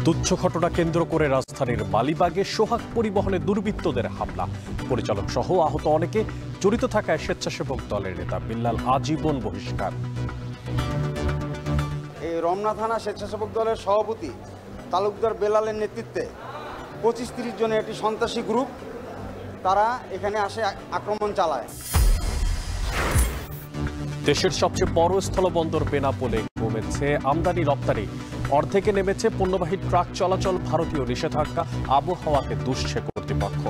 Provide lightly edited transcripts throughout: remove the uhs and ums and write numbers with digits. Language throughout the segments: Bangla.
তুচ্ছ ঘটনা কেন্দ্র করে রাজধানীর মালিবাগে সোহাগ পরিবহনে দুর্বৃত্তদের হামলা, পরিচালক সহ আহত অনেকে, জড়িত থাকায় স্বেচ্ছাসেবক দলের নেতা বিল্লাল আজীবন বহিষ্কার। এই রমনা থানা স্বেচ্ছাসেবক দলের সভাপতি তালুকদার বেলালের নেতৃত্বে 25-30 জনের একটি সন্ত্রাসী গ্রুপ তারা এখানে আসে আক্রমণ চালায়। দেশের সবচেয়ে বড় স্থলবন্দর বেনাপোলে কমেছে আমদানি রপ্তানি, অর্ধেকে নেমেছে পণ্যবাহী ট্রাক চলাচল, ভারতীয় নিষেধাজ্ঞা আবহাওয়াকে দুষছে কর্তৃপক্ষ।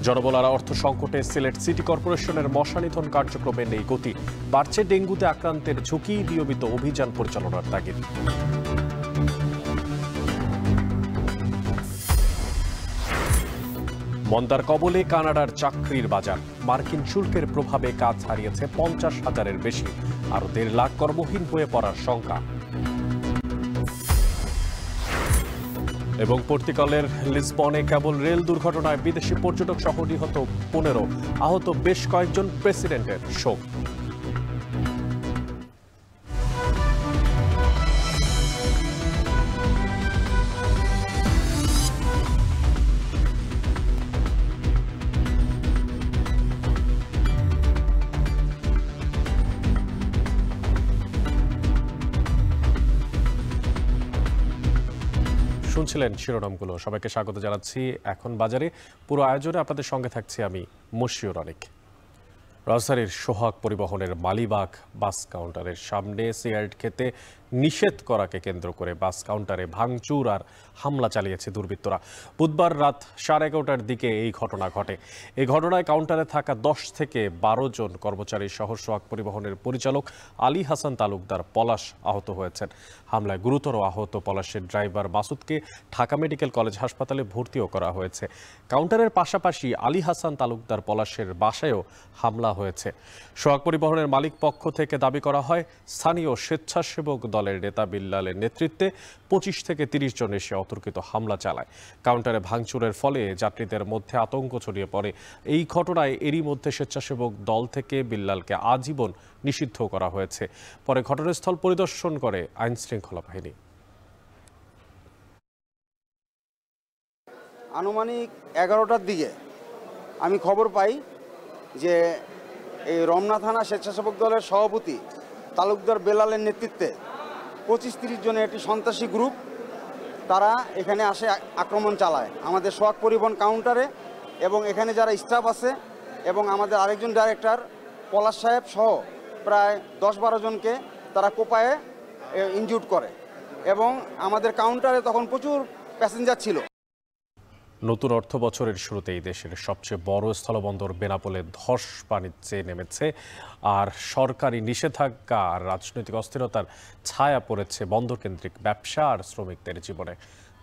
জনবলার অর্থ সংকটে সিলেট সিটি কর্পোরেশনের মশা নিধন কার্যক্রমে নেই গতি, বাড়ছে ডেঙ্গুতে আক্রান্তের ঝুঁকি, নিয়মিত অভিযান পরিচালনার তাগিদ। মন্দার কবলে কানাডার চাকরির বাজার, মার্কিন শুল্কের প্রভাবে কাজ হারিয়েছে 50,000-এর বেশি, আরো 1.5 লাখ কর্মহীন হয়ে পড়ার শঙ্কা। এবং পর্তুগালের লিসবনে কেবল রেল দুর্ঘটনায় বিদেশি পর্যটক সহ নিহত 15, আহত বেশ কয়েকজন, প্রেসিডেন্টের শোক। শুনছিলেন শিরোনামগুলো। সবাইকে স্বাগত জানাচ্ছি এখন বাজারে। পুরো আয়োজনে আপনাদের সঙ্গে থাকছি আমি মশিউর অনেক। রাজধানীর সোহাগ পরিবহনের মালিবাগ বাস কাউন্টারের সামনে সিগারেট খেতে নিষেধ করাকে কেন্দ্র করে বাস কাউন্টারে ভাঙচুর আর হামলা চালিয়েছে দুর্বৃত্তরা। বুধবার রাত 11:30টার দিকে এই ঘটনা ঘটে। এই ঘটনায় কাউন্টারে থাকা 10 থেকে 12 জন কর্মচারী সহ সোহাগ পরিবহনের পরিচালক আলী হাসান তালুকদার পলাশ আহত হয়েছেন। হামলায় গুরুতর আহত পলাশের ড্রাইভার মাসুদকে ঢাকা মেডিকেল কলেজ হাসপাতালে ভর্তিও করা হয়েছে। কাউন্টারের পাশাপাশি আলী হাসান তালুকদার পলাশের বাসায়ও হামলা হয়েছে। সোহাগ পরিবহনের মালিক পক্ষ থেকে দাবি করা হয়, স্থানীয় স্বেচ্ছাসেবক দলের নেতা বিল্লালের নেতৃত্বে 25 থেকে 30 জন এসে অতর্কিত হামলা চালায়। কাউন্টারে ভাঙচুরের ফলে যাত্রীদের মধ্যে আতঙ্ক ছড়িয়ে পড়ে। এই ঘটনায় এরই মধ্যে স্বেচ্ছাসেবক দল থেকে বিল্লালকে আজীবন নিষিদ্ধ করা হয়েছে। পরে ঘটনাস্থল পরিদর্শন করে আইন শৃঙ্খলা বাহিনী। আনুমানিক 11টার দিকে আমি খবর পাই যে এই রমনা থানা স্বেচ্ছাসেবক দলের সভাপতি তালুকদার বেলালের নেতৃত্বে 25-30 জনের একটি সন্ত্রাসী গ্রুপ তারা এখানে আসে আক্রমণ চালায় আমাদের সোহাগ পরিবহন কাউন্টারে, এবং এখানে যারা স্টাফ আছে এবং আমাদের আরেকজন ডাইরেক্টর পলাশ সাহেব সহ প্রায় 10-12 জনকে তারা কোপায়ে ইনজুর্ড করে, এবং আমাদের কাউন্টারে তখন প্রচুর প্যাসেঞ্জার ছিল। নতুন অর্থ বছরের শুরুতেই দেশের সবচেয়ে বড় স্থলবন্দর বেনাপোলে ধস বাণিজ্যে নেমেছে, আর সরকারি নিষেধাজ্ঞা আর রাজনৈতিক অস্থিরতার ছায়া পড়েছে বন্দরকেন্দ্রিক ব্যবসা আর শ্রমিকদের জীবনে।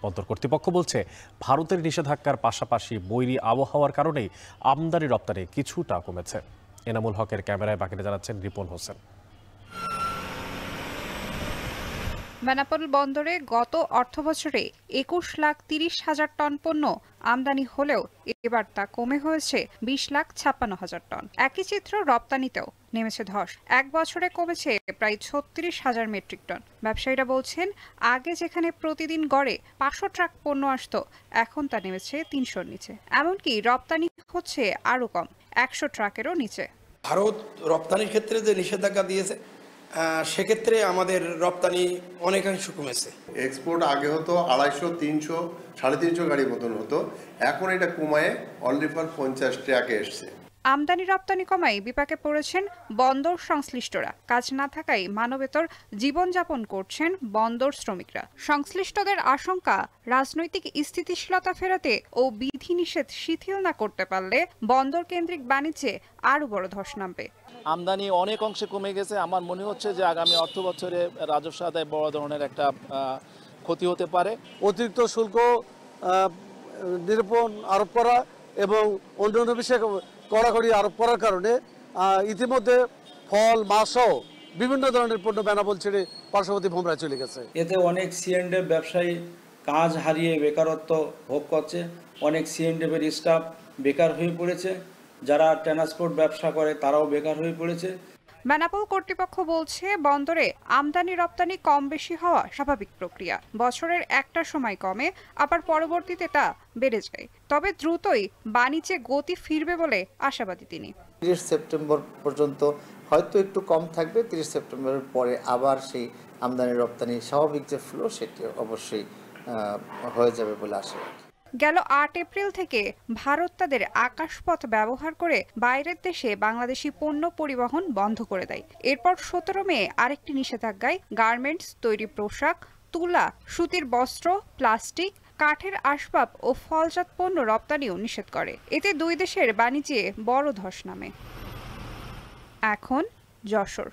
বন্দর কর্তৃপক্ষ বলছে, ভারতের নিষেধাজ্ঞার পাশাপাশি বৈরী আবহাওয়ার কারণেই আমদানি রপ্তানি কিছুটা কমেছে। এনামুল হকের ক্যামেরায় বাকিটা জানাচ্ছেন রিপন হোসেন। বেনাপোল বন্দরে গত অর্থবছরে 21,30,000 টন পণ্য আমদানি হলেও এবার তা কমে হয়েছে 20,56,000 টন। একই চিত্র রপ্তানিতেও নেমেছে ধস। এক বছরে কমেছে প্রায় 36,000 মেট্রিক টন। ব্যবসায়ীরা বলছেন, আগে যেখানে প্রতিদিন গড়ে 500 ট্রাক পণ্য আসতো, এখন তা নেমেছে 300-র নিচে। এমনকি রপ্তানি হচ্ছে আরও কম, 100 ট্রাকেরও নিচে। ভারত রপ্তানির ক্ষেত্রে যে নিষেধাজ্ঞা দিয়েছে, সেক্ষেত্রে আমাদের রপ্তানি অনেকাংশ কমেছে। এক্সপোর্ট আগে হতো 250, 300, 350 গাড়ি মতন হতো, এখন এটা কমায় অনলি ফর 50 ট্রাকে এসছে। আমদানি রপ্তানি কমায় বিপাকে পড়েছেন বন্দর সংশ্লিষ্টরা। কাজ না থাকায় মানবেতর জীবনযাপন করছেন বন্দর শ্রমিকরা। সংশ্লিষ্টদের আশঙ্কা, রাজনৈতিক স্থিতিশীলতা ফেরাতে ও বিধিনিষেধ শিথিল না করতে পারলে বন্দর কেন্দ্রিক বাণিজ্যে আরও বড় ধস নামবে। আমদানি অনেক অংশে কমে গেছে। আমার মনে হচ্ছে যে আগামী অর্থ বছরে রাজস্ব আদায় বড় ধরনের একটা ক্ষতি হতে পারে। অতিরিক্ত শুল্ক নিরূপণ আরোপ করা এবং অন্যান্য বিষয়ে কড়াকড়ি আরোপ করার কারণে ইতিমধ্যে ফল, মাছসহ বিভিন্ন ধরনের পণ্য বেনাপোল ছেড়ে পার্শ্ববর্তী ভোমরায় চলে গেছে। এতে অনেক সিএনডিএফ ব্যবসায়ী কাজ হারিয়ে বেকারত্ব ভোগ করছে। অনেক সিএনডিএফের স্টাফ বেকার হয়ে পড়েছে। যারা ট্রান্সপোর্ট ব্যবসা করে তারাও বেকার হয়ে পড়েছে। বেনাপোল কর্তৃপক্ষ বলছে, বন্দরে আমদানি রপ্তানি কম বেশি হওয়া স্বাভাবিক প্রক্রিয়া। বছরের একটা সময় কমে, আবার পরবর্তীতে তা বেড়ে যায়। তবে দ্রুতই বাণিজ্যে গতি ফিরবে বলে আশাবাদী তিনি। 30 সেপ্টেম্বর পর্যন্ত হয়তো একটু কম থাকবে, 30 সেপ্টেম্বরের পরে আবার সেই আমদানি রপ্তানি স্বাভাবিক যে ফ্লো সেটি অবশ্যই হয়ে যাবে বলে আশা রাখি। গেল 8 এপ্রিল থেকে ভারত তাদের আকাশপথ ব্যবহার করে বাইরের দেশে বাংলাদেশি পণ্য পরিবহন বন্ধ করে দেয়। এরপর 17 মে আরেকটি নিষেধাজ্ঞায় গার্মেন্টস, তৈরি পোশাক, তুলা, সুতির বস্ত্র, প্লাস্টিক, কাঠের আসবাব ও ফলজাত পণ্য রপ্তানিও নিষেধ করে। এতে দুই দেশের বাণিজ্যে বড় ধস নামে। এখন যশোর।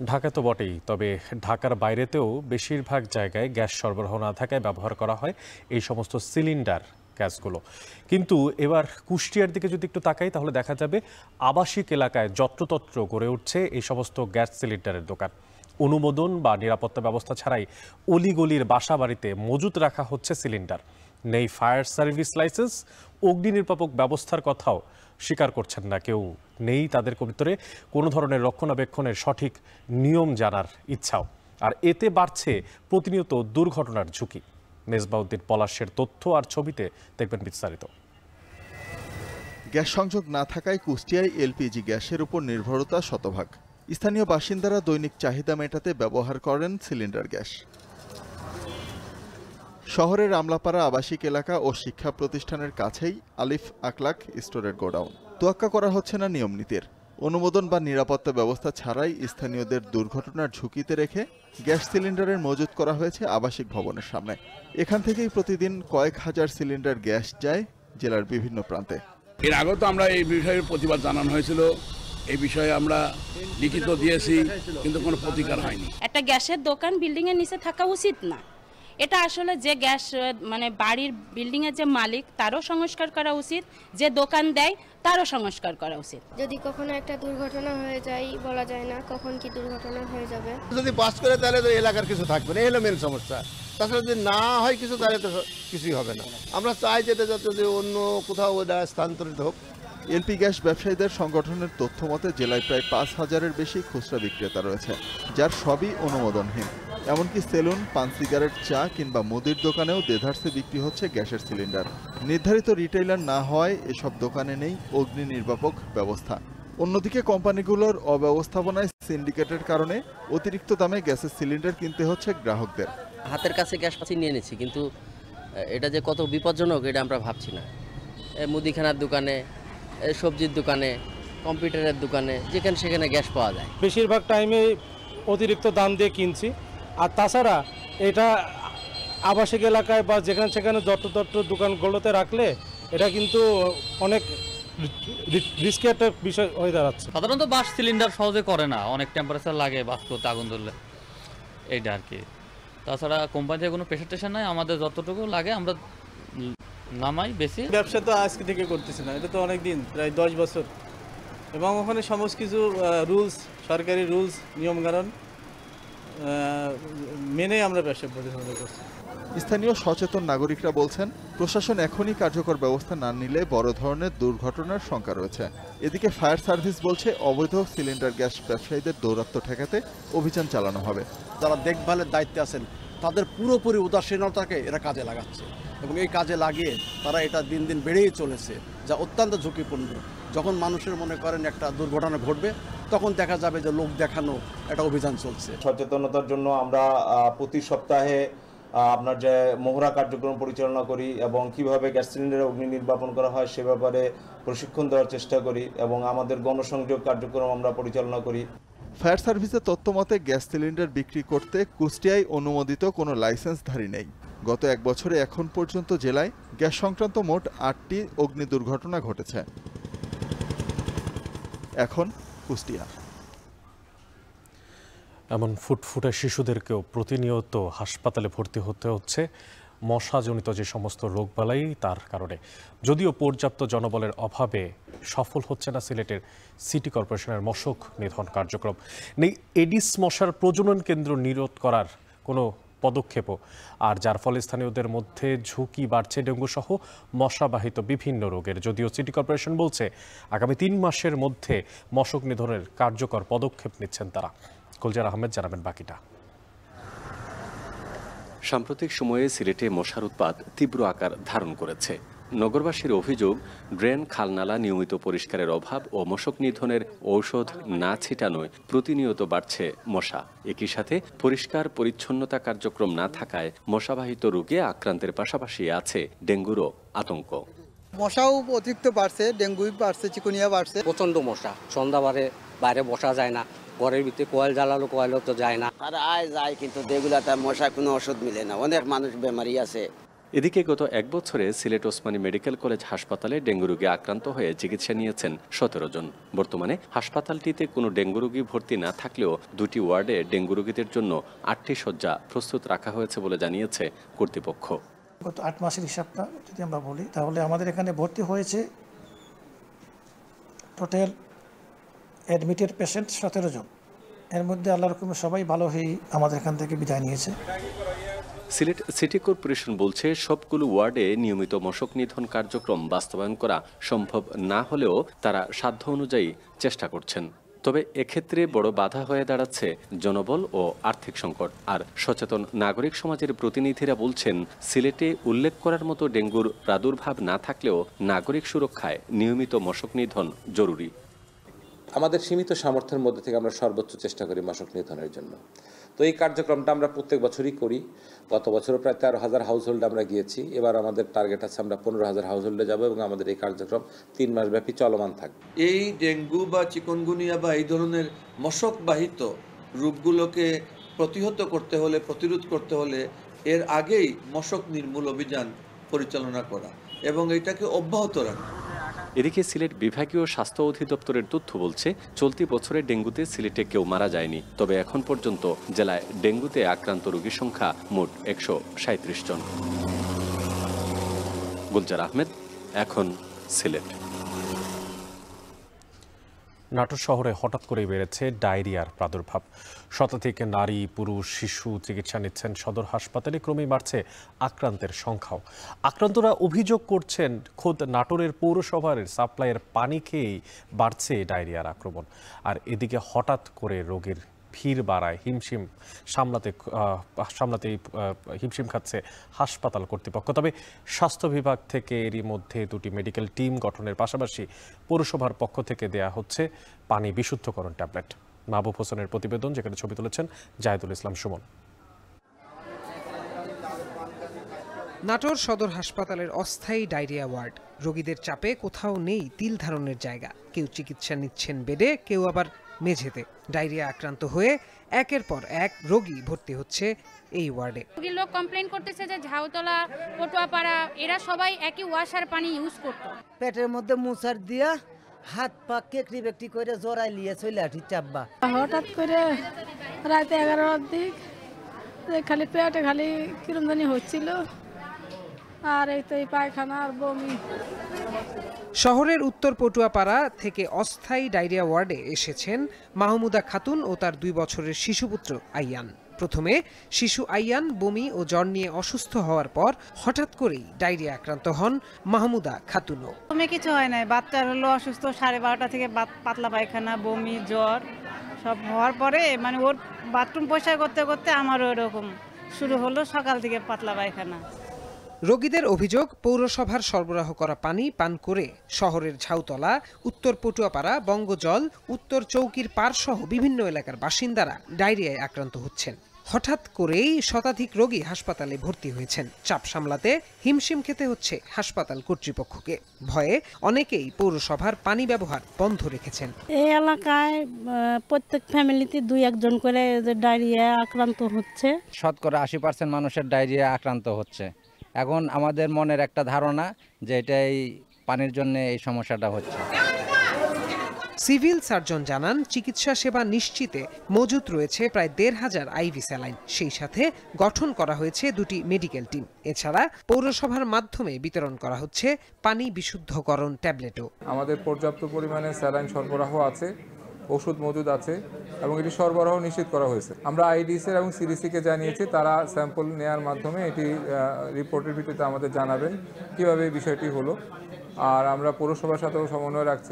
ঢাকা তো বটেই, তবে ঢাকার বাইরেতেও বেশিরভাগ জায়গায় গ্যাস সরবরাহ না থাকায় ব্যবহার করা হয় এই সমস্ত সিলিন্ডার গ্যাসগুলো। কিন্তু এবার কুষ্টিয়ার দিকে যদি একটু তাকাই তাহলে দেখা যাবে আবাসিক এলাকায় যত্রতত্র গড়ে উঠছে এই সমস্ত গ্যাস সিলিন্ডারের দোকান। অনুমোদন বা নিরাপত্তা ব্যবস্থা ছাড়াই অলিগলির বাসা বাড়িতে মজুত রাখা হচ্ছে সিলিন্ডার। নেই ফায়ার সার্ভিস লাইসেন্স, অগ্নি নির্বাপক ব্যবস্থার কথাও স্বীকার করছেন না কেউ। নেই তাদের ভিতরে কোনো ধরনের রক্ষণাবেক্ষণের সঠিক নিয়ম জানার ইচ্ছাও। আর এতে বাড়ছে প্রতিনিয়ত দুর্ঘটনার ঝুঁকি। মেজবাউদ্দিন পলাশের তথ্য আর ছবিতে দেখবেন বিস্তারিত। গ্যাস সংযোগ না থাকায় কুষ্টিয়ায় এলপিজি গ্যাসের উপর নির্ভরতা শতভাগ। স্থানীয় বাসিন্দারা দৈনিক চাহিদা মেটাতে ব্যবহার করেন সিলিন্ডার গ্যাস। শহরের আমলাপাড়া আবাসিক এলাকা ও শিক্ষা প্রতিষ্ঠানের কাছেই আলিফ আকলাক স্টোরের গোডাউন। তোয়াক্কা করা হচ্ছে না নিয়ম নীতির। অনুমোদন বা নিরাপত্তা ব্যবস্থা ছাড়াই স্থানীয়দের দুর্ঘটনার ঝুঁকিতে রেখে গ্যাস সিলিন্ডারের মজুত করা হয়েছে আবাসিক ভবনের সামনে। এখান থেকেই প্রতিদিন কয়েক হাজার সিলিন্ডার গ্যাস যায় জেলার বিভিন্ন প্রান্তে। এর আগেও তো আমরা এই বিষয়ে প্রতিবাদ জানানো হয়েছিল, এই বিষয়ে আমরা লিখিত দিয়েছি, কিন্তু কোনো প্রতিকার হয়নি। একটা গ্যাসের দোকান বিল্ডিং এর নিচে থাকা উচিত না। এটা আসলে যে গ্যাস মানে বাড়ির বিল্ডিং এর যে মালিক তারও সংস্কার করা উচিত, যে দোকান দেয় তারও সংস্কার করা উচিত। যদি কখনো একটা দুর্ঘটনা হয়ে যায়, বলা যায় না কখন কি দুর্ঘটনা হয়ে যাবে। যদি পাস করে তাহলে তো এলাকার কিছু থাকবে না, এই হলো মেন সমস্যা। তাছাড়া যদি না হয় কিছু তাহলে তো কিছুই হবে না। আমরা চাই যেটা যদি অন্য কোথাও ওটা স্থানান্তরিত হোক। এলপি গ্যাস ব্যবসায়ীদের সংগঠনের তথ্য মতে জেলায় প্রায় 5,000-এর বেশি খুচরা বিক্রেতা রয়েছে, যার সবই অনুমোদনহীন। এমনকি সেলুন, পান, সিগারেট, চা কিংবা মুদির দোকানেও দেধারসে বিক্রি হচ্ছে গ্যাসের সিলিন্ডার। নির্ধারিত রিটেইলার না হওয়ায় এসব দোকানে নেই অগ্নি নির্বাপক ব্যবস্থা। অন্যদিকে কোম্পানিগুলোর অব্যবস্থাপনায় সিন্ডিকেটের কারণে অতিরিক্ত দামে গ্যাসের সিলিন্ডার কিনতে হচ্ছে গ্রাহকদের। হাতের কাছে গ্যাস পাচ্ছি নিয়ে নিচ্ছি, কিন্তু এটা যে কত বিপজ্জনক এটা আমরা ভাবছি না। মুদিখানার দোকানে, সবজির দোকানে, কম্পিউটারের দোকানে, যেখানে সেখানে গ্যাস পাওয়া যায়। বেশিরভাগ টাইমে অতিরিক্ত দাম দিয়ে কিনছি। আর তাছাড়া এটা আবাসিক এলাকায় বা যেখানে সেখানে যত্রতত্র দোকানগুলোতে রাখলে এটা কিন্তু অনেক রিস্কি একটা বিষয় হয়ে দাঁড়াচ্ছে। সাধারণত বাস সিলিন্ডার সহজে করে না, অনেক টেম্পারেচার লাগে বাস করতে, আগুন ধরলে, এইটা আর কি। তাছাড়া কোম্পানিতে কোনো প্রেশার টেশার নাই, আমাদের যতটুকু লাগে আমরা নামাই বেশি। ব্যবসা তো আজকে থেকে করতেছি না, এটা তো অনেক দিন, প্রায় 10 বছর। এবং ওখানে সমস্ত কিছু রুলস, সরকারি রুলস, নিয়মকানুন মেনে আমরা ব্যবসা পরিচালনা করছি। স্থানীয় সচেতন নাগরিকরা বলছেন, প্রশাসন এখনই কার্যকর ব্যবস্থা না নিলে বড় ধরনের দুর্ঘটনার শঙ্কা রয়েছে। এদিকে ফায়ার সার্ভিস বলছে, অবৈধ সিলিন্ডার গ্যাস ব্যবসায়ীদের দৌরাত্ম্য ঠেকাতে অভিযান চালানো হবে। যারা দেখভালের দায়িত্বে আছেন তাদের পুরোপুরি উদাসীনতাকে এরা কাজে লাগাচ্ছে, এবং এই কাজে লাগিয়ে তারা এটা দিন দিন বেড়েই চলেছে, যা অত্যন্ত ঝুঁকিপূর্ণ। যখন মানুষের মনে করেন একটা দুর্ঘটনা ঘটবে, তখন দেখা যাবে যে লোক দেখানো একটা অভিযান চলছে। সচেতনতার জন্য আমরা প্রতি সপ্তাহে আপনার যে মহড়া কার্যক্রম পরিচালনা করি, এবং কিভাবে গ্যাস সিলিন্ডারে অগ্নি নির্বাপন করা হয় সে ব্যাপারে প্রশিক্ষণ দেওয়ার চেষ্টা করি, এবং আমাদের গণসংযোগ কার্যক্রম আমরা পরিচালনা করি। ফায়ার সার্ভিসের তথ্য মতে গ্যাস সিলিন্ডার বিক্রি করতে কুষ্টিয়ায় অনুমোদিত কোনো লাইসেন্সধারী নেই। গত 1 বছরে এখন পর্যন্ত জেলায় গ্যাস সংক্রান্ত মোট 8টি অগ্নি দুর্ঘটনা ঘটেছে। এখন কুষ্টিয়া। এমন ফুটফুটে শিশুদেরকেও প্রতিনিয়ত হাসপাতালে ভর্তি হতে হচ্ছে মশাজনিত যে সমস্ত রোগবালাই তার কারণে। যদিও পর্যাপ্ত জনবলের অভাবে সফল হচ্ছে না সিলেটের সিটি কর্পোরেশনের মশক নিধন কার্যক্রম। নেই এডিস মশার প্রজনন কেন্দ্র নিরোধ করার কোনো পদক্ষেপও, আর যার ফলে স্থানীয়দের মধ্যে ঝুঁকি বাড়ছে ডেঙ্গু সহ মশাবাহিত বিভিন্ন রোগের। যদিও সিটি কর্পোরেশন বলছে আগামী 3 মাসের মধ্যে মশক নিধনের কার্যকর পদক্ষেপ নিচ্ছেন তারা। গুলজার আহমেদ জানাবেন বাকিটা। সাম্প্রতিক সময়ে সিলেটে মশার উৎপাত তীব্র আকার ধারণ করেছে। নগরবাসীর অভিযোগ, ড্রেন খালনালা নিয়মিত পরিষ্কারের অভাব ও মশক নিধনের ঔষধ না ছিটানোয় প্রতিনিয়ত বাড়ছে মশা। একই সাথে পরিষ্কার পরিচ্ছন্নতা কার্যক্রম না থাকায় মশাবাহিত রোগে আক্রান্তের পাশাপাশি আছে ডেঙ্গুরও আতঙ্ক। মশাও অতিরিক্ত বাড়ছে, ডেঙ্গু বাড়ছে, চিকুনিয়া বাড়ছে। প্রচন্ড মশা, সন্ধ্যাবারে বাইরে বসা যায় না, ঘরের ভিতরে কোয়েল জ্বালালো কোয়েলও তো যায় না। আর আয় যায় কিন্তু এগুলাতে মশা কোনো ওষুধ মিলে না, অনেক মানুষ বেমারি আছে। এদিকে গত 1 বছরে সিলেট ওসমানী মেডিকেল কলেজ হাসপাতালে ডেঙ্গু রোগে আক্রান্ত হয়ে চিকিৎসা নিয়েছেন 17 জন। বর্তমানে হাসপাতালটিতে কোনো ডেঙ্গু রোগী ভর্তি না থাকলেও 2টি ওয়ার্ডে ডেঙ্গু রোগীদের জন্য 8টি শয্যা প্রস্তুত রাখা হয়েছে বলে জানিয়েছে কর্তৃপক্ষ। গত 8 মাসের হিসাবটা যদি আমরা বলি তাহলে আমাদের এখানে ভর্তি হয়েছে টোটাল অ্যাডমিটেড পেশেন্ট 17 জন। এর মধ্যে আল্লাহর রহমতে সবাই ভালো হয়ে আমাদের এখান থেকে বিদায় নিয়েছে। সিলেট সিটি কর্পোরেশন বলছে সবগুলো ওয়ার্ডে নিয়মিত মশক নিধন কার্যক্রম বাস্তবায়ন করা সম্ভব না হলেও তারা সাধ্য অনুযায়ী চেষ্টা করছেন। তবে এক্ষেত্রে বড় বাধা হয়ে দাঁড়াচ্ছে জনবল ও আর্থিক সংকট। আর সচেতন নাগরিক সমাজের প্রতিনিধিরা বলছেন সিলেটে উল্লেখ করার মতো ডেঙ্গুর প্রাদুর্ভাব না থাকলেও নাগরিক সুরক্ষায় নিয়মিত মশক নিধন জরুরি। আমাদের সীমিত সামর্থ্যের মধ্যে থেকে আমরা সর্বোচ্চ চেষ্টা করি মশক নিধনের জন্য। তো এই কার্যক্রমটা আমরা প্রত্যেক বছরই করি। গত বছরও প্রায় 13,000 হাউসহোল্ডে আমরা গিয়েছি। এবার আমাদের টার্গেট আছে আমরা 15,000 হাউসহোল্ডে যাব এবং আমাদের এই কার্যক্রম 3 মাস ব্যাপী চলমান থাকবে। এই ডেঙ্গু বা চিকুনগুনিয়া বা এই ধরনের মশকবাহিত রোগগুলোকে প্রতিহত করতে হলে, প্রতিরোধ করতে হলে এর আগেই মশক নির্মূল অভিযান পরিচালনা করা এবং এটাকে অব্যাহত রাখা। এদিকে সিলেট বিভাগীয় স্বাস্থ্য অধিদপ্তরের তথ্য বলছে চলতি বছরে ডেঙ্গুতে সিলেটে কেউ মারা যায়নি। তবে এখন পর্যন্ত জেলায় ডেঙ্গুতে আক্রান্ত রোগীর সংখ্যা মোট 137 জন। গুলজার আহমেদ, এখন সিলেট। নাটোর শহরে হঠাৎ করে বেড়েছে ডায়রিয়ার প্রাদুর্ভাব। শতাধিক নারী, পুরুষ, শিশু চিকিৎসা নিচ্ছেন সদর হাসপাতালে। ক্রমেই বাড়ছে আক্রান্তের সংখ্যাও। আক্রান্তরা অভিযোগ করছেন খোদ নাটোরের পৌরসভার সাপ্লাইয়ের পানি খেয়েই বাড়ছে ডায়রিয়ার আক্রমণ। আর এদিকে হঠাৎ করে রোগীর ভিড় বাড়ায় সামলাতে হিমশিম খাচ্ছে হাসপাতাল কর্তৃপক্ষ। তবে স্বাস্থ্য বিভাগ থেকে এরই মধ্যে 2টি মেডিকেল টিম গঠনের পাশাপাশি পৌরসভার পক্ষ থেকে দেয়া হচ্ছে পানি বিশুদ্ধকরণ ট্যাবলেট। মাহবুব হোসেনের প্রতিবেদন, যেখানে ছবি তুলেছেন জাহিদুল ইসলাম সুমন। নাটোর সদর হাসপাতালের অস্থায়ী ডায়রিয়া ওয়ার্ড। রোগীদের চাপে কোথাও নেই তিল ধারণের জায়গা। কেউ চিকিৎসা নিচ্ছেন বেডে, কেউ আবার মেঝেতে। ডায়রিয়া আক্রান্ত হয়ে একের পর এক রোগী ভর্তি হচ্ছে এই ওয়ার্ডে। লোক কমপ্লেইন করতেছে যে ঝাউতলা, পটুয়াপাড়া এরা সবাই একই ওয়াশার পানি ইউজ করতো। পেটের মধ্যে মুসার দিয়া হাত পা কেকড়ি বেকড়ি করে জড়াই লিয়ে চলে আঠি চাপবা। হঠাৎ করে রাতে 11টার দিক খালি পেটে খালি কিরম জানি হচ্ছিল, আর এই তো পায়খানা আর বমি। শহরের উত্তর পটুয়াপাড়া থেকে অস্থায়ী ডায়রিয়া ওয়ার্ডে এসেছেন মাহমুদা খাতুন ও তার 2 বছরের শিশুপুত্র আইয়ান। প্রথমে শিশু আইয়ান বমি ও জ্বর নিয়ে অসুস্থ হওয়ার পর হঠাৎ করেই ডায়রিয়া আক্রান্ত হন মাহমুদা খাতুনও। কিছু হয় নাই, বাচ্চার হলো অসুস্থ 12:30 থেকে পাতলা পায়খানা, বমি, জ্বর সব হওয়ার পরে মানে ওর বাথরুম পরিষ্কার করতে করতে আমারও এরকম শুরু হলো, সকাল থেকে পাতলা পায়খানা। রোগীদের অভিযোগ, পৌরসভার সরবরাহ করা পানি পান করে শহরের ঝাউতলা, উত্তর পটুয়াপাড়া, বঙ্গজল, উত্তর চৌকির পাড়সহ বিভিন্ন এলাকার বাসিন্দারা ডায়রিয়ায় আক্রান্ত হচ্ছেন। হঠাৎ করেই শতাধিক রোগী হাসপাতালে ভর্তি হয়েছেন। চাপ সামলাতে হিমশিম খেতে হচ্ছে হাসপাতাল কর্তৃপক্ষকে। ভয়ে অনেকেই পৌরসভার পানি ব্যবহার বন্ধ রেখেছেন। এই এলাকায় প্রত্যেক ফ্যামিলিতে 2-1 জন করে ডায়রিয়া আক্রান্ত হচ্ছে। শতকরা 80% মানুষের ডায়রিয়া আক্রান্ত হচ্ছে। এখন আমাদের মনের একটা ধারণা যে এটাই পানির জন্য এই সমস্যাটা হচ্ছে। সিভিল সার্জন জানান, চিকিৎসা সেবা নিশ্চিতে মজুত রয়েছে প্রায় 1,500 আইভি স্যালাইন। সেই সাথে গঠন করা হয়েছে 2টি মেডিকেল টিম। এছাড়া পৌরসভার মাধ্যমে বিতরণ করা হচ্ছে পানি বিশুদ্ধকরণ ট্যাবলেটও। আমাদের পর্যাপ্ত পরিমাণে স্যালাইন সরবরাহ আছে। ওষুধ মজুদ আছে এবং এটি সরবরাহ নিশ্চিত করা হয়েছে। আমরা আইডিসির এবং সিডিসিকে জানিয়েছি, তারা স্যাম্পল নেওয়ার মাধ্যমে এটি রিপোর্টের ভিত্তিতে আমাদের জানাবেন কীভাবে এই বিষয়টি হলো। আর আমরা পৌরসভার সাথেও সমন্বয় রাখছি,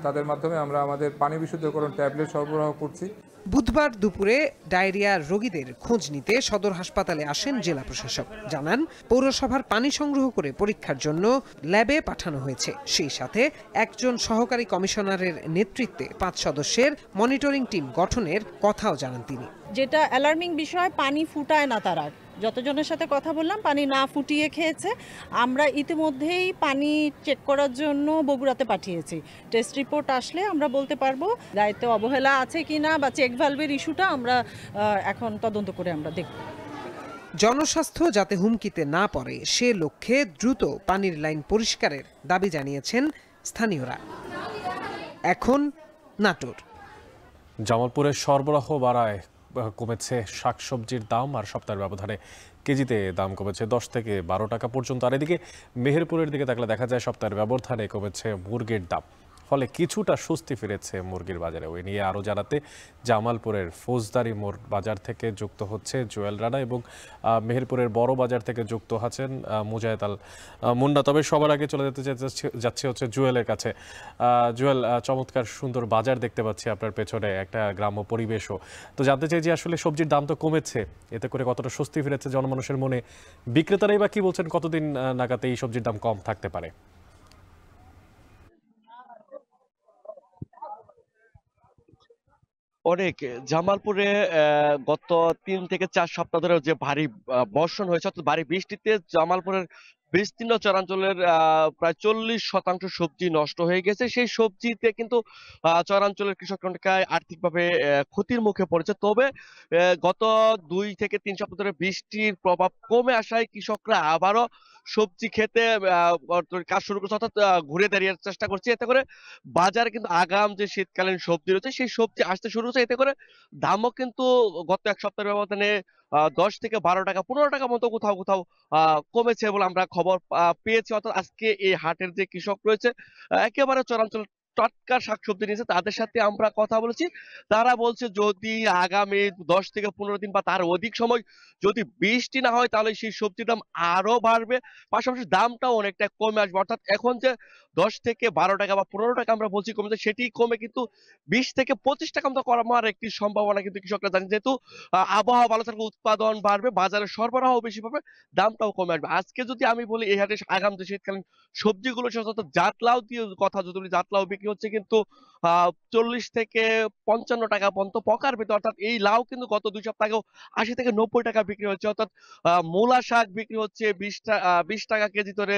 তাদের মাধ্যমে আমরা আমাদের পানি বিশুদ্ধকরণ ট্যাবলেট সরবরাহ করছি। বুধবার দুপুরে ডায়রিয়া রোগীদের খোঁজ নিতে সদর হাসপাতালে আসেন জেলা প্রশাসক। জানান, পৌরসভার পানি সংগ্রহ করে পরীক্ষার জন্য ল্যাবে পাঠানো হয়েছে। সেই সাথে একজন সহকারী কমিশনারের নেতৃত্বে 5 সদস্যের মনিটরিং টিম গঠনের কথাও জানান তিনি। যেটা অ্যালার্মিং বিষয়, পানি ফুটায় না তারা। যতজনের সাথে কথা বললাম পানি না ফুটিয়ে খেয়েছে। আমরা ইতিমধ্যেই পানি চেক করার জন্য বগুড়াতে পাঠিয়েছি। টেস্ট রিপোর্ট আসলে আমরা বলতে পারবো দায়িত্বে অবহেলা আছে কিনা বা চেক ভালভের ইস্যুটা আমরা এখন তদন্ত করে আমরা দেখব। জনস্বাস্থ্য যাতে হুমকিতে না পড়ে সে লক্ষ্যে দ্রুত পানির লাইন পরিষ্কারের দাবি জানিয়েছেন স্থানীয়রা। এখন নাটোর। জামালপুরের সরবরাহ বাড়ায় কমেছে শাকসবজির দাম, আর সপ্তাহের ব্যবধানে কেজিতে দাম কমেছে 10 থেকে 12 টাকা পর্যন্ত। আর এদিকে মেহেরপুরের দিকে তাকলে দেখা যায় সপ্তাহের ব্যবধানে কমেছে মুরগির দাম, ফলে কিছুটা স্বস্তি ফিরেছে মুরগির বাজারে। ওই নিয়ে আরও জানাতে জামালপুরের ফৌজদারি মোড় বাজার থেকে যুক্ত হচ্ছে জুয়েল রানা এবং মেহেরপুরের বড় বাজার থেকে যুক্ত আছেন মুজাহিদ আল মুন্না। তবে সবার আগে চলে যাচ্ছে হচ্ছে জুয়েলের কাছে। জুয়েল, চমৎকার সুন্দর বাজার দেখতে পাচ্ছি আপনার পেছনে, একটা গ্রাম্য পরিবেশও। তো জানতে চাই যে আসলে সবজির দাম তো কমেছে, এতে করে কতটা স্বস্তি ফিরেছে জনমানুষের মনে? বিক্রেতারাই বা কি বলছেন, কতদিন নাগাদ এই সবজির দাম কম থাকতে পারে? অনেক জামালপুরে গত 3 থেকে 4 সপ্তাহ ধরে যে ভারী বর্ষণ হয়েছে, অর্থাৎ ভারী বৃষ্টিতে জামালপুরের বিস্তীর্ণ চরাঞ্চলের প্রায় 40% সবজি নষ্ট হয়ে গেছে। সেই সবজিতে কিন্তু চরাঞ্চলের কৃষকরা আর্থিকভাবে ক্ষতির মুখে পড়েছে। তবে গত 2 থেকে 3 সপ্তাহ ধরে বৃষ্টির প্রভাব কমে আসায় কৃষকরা আবারও সবজি খেতে কাজ শুরু করছে, অর্থাৎ ঘুরে দাঁড়িয়ে চেষ্টা করছে। এতে করে বাজারে কিন্তু আগাম যে শীতকালীন সবজি রয়েছে সেই সবজি আসতে শুরু হচ্ছে। এতে করে দামও কিন্তু গত 1 সপ্তাহের ব্যবধানে 10 থেকে 12 টাকা 15 টাকা মতো কোথাও কোথাও কমেছে বলে আমরা খবর পেয়েছি। অর্থাৎ আজকে এই হাটের যে কৃষক রয়েছে একেবারে চরাঞ্চল টাটকা শাকসবজি নিয়েছে, তাদের সাথে আমরা কথা বলেছি। তারা বলছে যদি আগামী 10 থেকে 15 দিন বা তার অধিক সময় যদি বৃষ্টি না হয় তাহলে সেই সবজির দাম আরো বাড়বে, পাশাপাশি দামটাও অনেকটা কমে আসবে। অর্থাৎ এখন যে 10 থেকে 12 টাকা বা 15 টাকা আমরা বলছি কমেছে, সেটি কমে কিন্তু 20 থেকে 25 টাকা মতো কমার একটি সম্ভাবনা কিন্তু কৃষকরা জানেন। যেহেতু আবহাওয়া ভালো থাকবে, উৎপাদন বাড়বে, বাজারে সরবরাহ বেশি পাবে, দামটাও কমে আসবে। আজকে যদি আমি বলি এই হাটে আগাম যে শীতকালীন সবজিগুলো অর্থাৎ জাতলাউ দিয়ে কথা যদি বলি, জাতলাউ বিক্রি হচ্ছে কিন্তু 40 থেকে 55 টাকা পর্যন্ত পকার ভিতর। অর্থাৎ এই লাউ কিন্তু গত 2 সপ্তাহ আগেও 80 থেকে 90 টাকা বিক্রি হচ্ছে। অর্থাৎ মূলা শাক বিক্রি হচ্ছে 20 টাকা কেজি ধরে,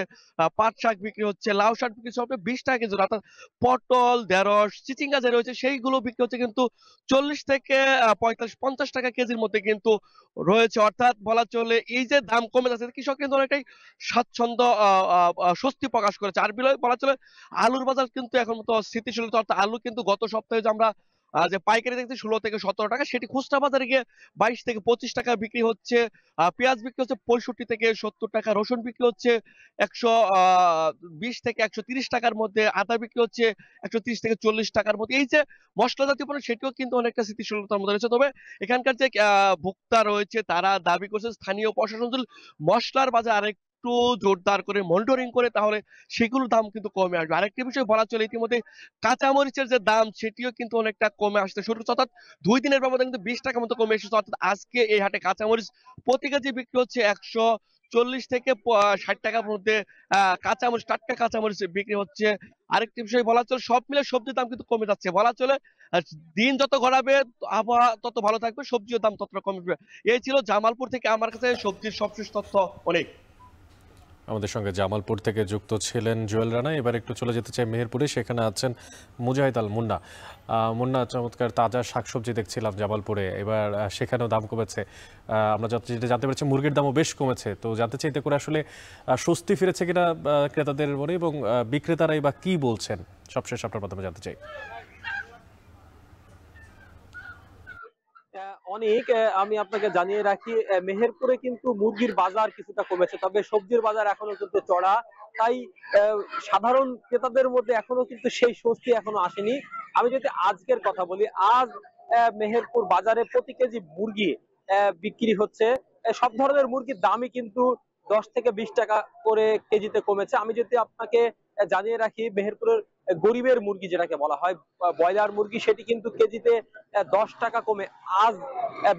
পাট শাক বিক্রি হচ্ছে, লাউ শাক বিক্রি হচ্ছে 20 টাকা কেজি। অর্থাৎ পটল, ঢেঁড়স, চিচিঙ্গা যে রয়েছে সেইগুলো বিক্রি হচ্ছে কিন্তু 40 থেকে 45-50 টাকা কেজির মধ্যে কিন্তু রয়েছে। অর্থাৎ বলা চলে এই যে দাম কমে যাচ্ছে, কৃষক কিন্তু অনেকটাই স্বাচ্ছন্দ্য স্বস্তি প্রকাশ করেছে। আর বলা চলে আলুর বাজার কিন্তু এখন মতো স্থিতিশীলতা। অর্থাৎ আলু কিন্তু গত সপ্তাহে যে আমরা যে পাইকারি দেখছি 16 থেকে 17 টাকা, সেটি খুচরা বাজারে গিয়ে 22 থেকে 25 টাকা বিক্রি হচ্ছে। পেঁয়াজ বিক্রি হচ্ছে 65 থেকে 70 টাকা, রসুন বিক্রি হচ্ছে 120 থেকে 130 টাকার মধ্যে, আদা বিক্রি হচ্ছে 130 থেকে 40 টাকার মধ্যে। এই যে মশলা জাতীয় পণ্য সেটিও কিন্তু অনেকটা স্থিতিশীলতার মধ্যে রয়েছে। তবে এখানকার যে ভোক্তা রয়েছে তারা দাবি করছে স্থানীয় প্রশাসন যদি মশলার বাজার আরেক একটু জোরদার করে মনিটরিং করে তাহলে সেগুলোর দাম কিন্তু কমে আসবে। আরেকটি বিষয় বলা চলে ইতিমধ্যে কাঁচামরিচের যে দাম সেটিও কিন্তু অনেকটা কমে আসতে শুরু করছে। অর্থাৎ 2 দিনের ব্যবধানে কিন্তু 20 টাকা মতো কমে এসেছে। অর্থাৎ আজকে এই হাটে কাঁচামরিচ প্রতি কেজি বিক্রি হচ্ছে 140 থেকে 60 টাকার মধ্যে। কাঁচামরিচ, টাটকা কাঁচামরিচ বিক্রি হচ্ছে। আরেকটি বিষয় বলা চলে সব মিলে সবজির দাম কিন্তু কমে যাচ্ছে। বলা চলে দিন যত গড়াবে আবহাওয়া তত ভালো থাকবে, সবজির দাম ততটা কমবে। এই ছিল জামালপুর থেকে আমার কাছে সবজির সবশেষ তথ্য। অনেক আমাদের সঙ্গে জামালপুর থেকে যুক্ত ছিলেন জুয়েল রানা। এবার একটু চলে যেতে চাই মেহেরপুরে, সেখানে আছেন মুজাহিদ আল মুন্না। মুন্না, চমৎকার তাজা শাকসবজি দেখছিলাম জামালপুরে, এবার সেখানেও দাম কমেছে। আমরা যেটা জানতে পেরেছি মুরগির দামও বেশ কমেছে। তো জানতে চাই এতে করে আসলে স্বস্তি ফিরেছে কিনা ক্রেতাদের মনে, এবং বিক্রেতারাই বা কি বলছেন, সবশেষ আপনার মাধ্যমে জানতে চাই। অনেক আমি আপনাকে জানিয়ে রাখি মেহেরপুরে কিন্তু মুরগির বাজার কিছুটা কমেছে, তবে সবজির বাজার এখনো কিন্তু চড়া। তাই সাধারণ ক্রেতাদের মধ্যে এখনো কিন্তু সেই স্বস্তি এখনো আসেনি। আমি যদি আজকের কথা বলি, আজ মেহেরপুর বাজারে প্রতি কেজি মুরগি বিক্রি হচ্ছে। সব ধরনের মুরগির দামই কিন্তু 10 থেকে 20 টাকা করে কেজিতে কমেছে। আমি যদি আপনাকে জানিয়ে রাখি, মেহেরপুরের গরিবের মুরগি যেটাকে বলা হয় ব্রয়লার মুরগি, সেটি কিন্তু কেজিতে 10 টাকা কমে আজ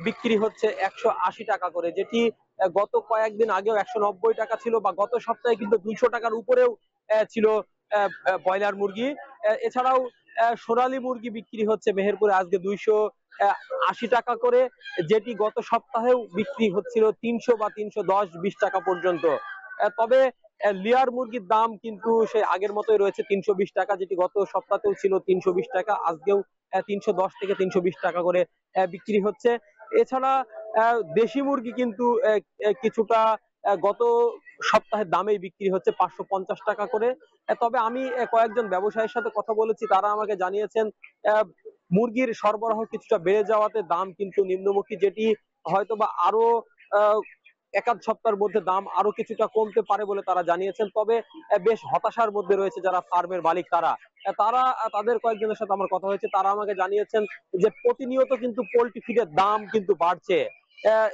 বিক্রি হচ্ছে 180 টাকা করে, যেটি গত কয়েকদিন আগেও 190 টাকা ছিল, বা গত সপ্তাহে কিন্তু 200 টাকার উপরেও ছিল ব্রয়লার মুরগি। এছাড়াও সোনালী মুরগি বিক্রি হচ্ছে মেহেরপুরে আজকে 280 টাকা করে, যেটি গত সপ্তাহেও বিক্রি হচ্ছিল 300 বা 310-20 টাকা পর্যন্ত। তবে লেয়ার মুরগির দাম কিন্তু সে আগের মতোই রয়েছে 320 টাকা, যেটি গত সপ্তাহেও ছিল 320 টাকা, আজকেও 310 থেকে 320 টাকা করে বিক্রি হচ্ছে। এছাড়া দেশি মুরগি কিন্তু কিছুটা গত সপ্তাহের দামেই বিক্রি হচ্ছে 550 টাকা করে। তবে আমি কয়েকজন ব্যবসায়ীর সাথে কথা বলেছি, তারা আমাকে জানিয়েছেন মুরগির সরবরাহ কিছুটা বেড়ে যাওয়াতে দাম কিন্তু নিম্নমুখী, যেটি হয়তোবা আরো এক আধ সপ্তাহের মধ্যে দাম আরো কিছুটা কমতে পারে বলে তারা জানিয়েছেন। তবে বেশ হতাশার মধ্যে রয়েছে যারা ফার্মের মালিক, তাদের কয়েকজনের সাথে আমার কথা হয়েছে, তারা আমাকে জানিয়েছেন যে প্রতিনিয়ত কিন্তু পোল্ট্রি ফিডের দাম কিন্তু বাড়ছে,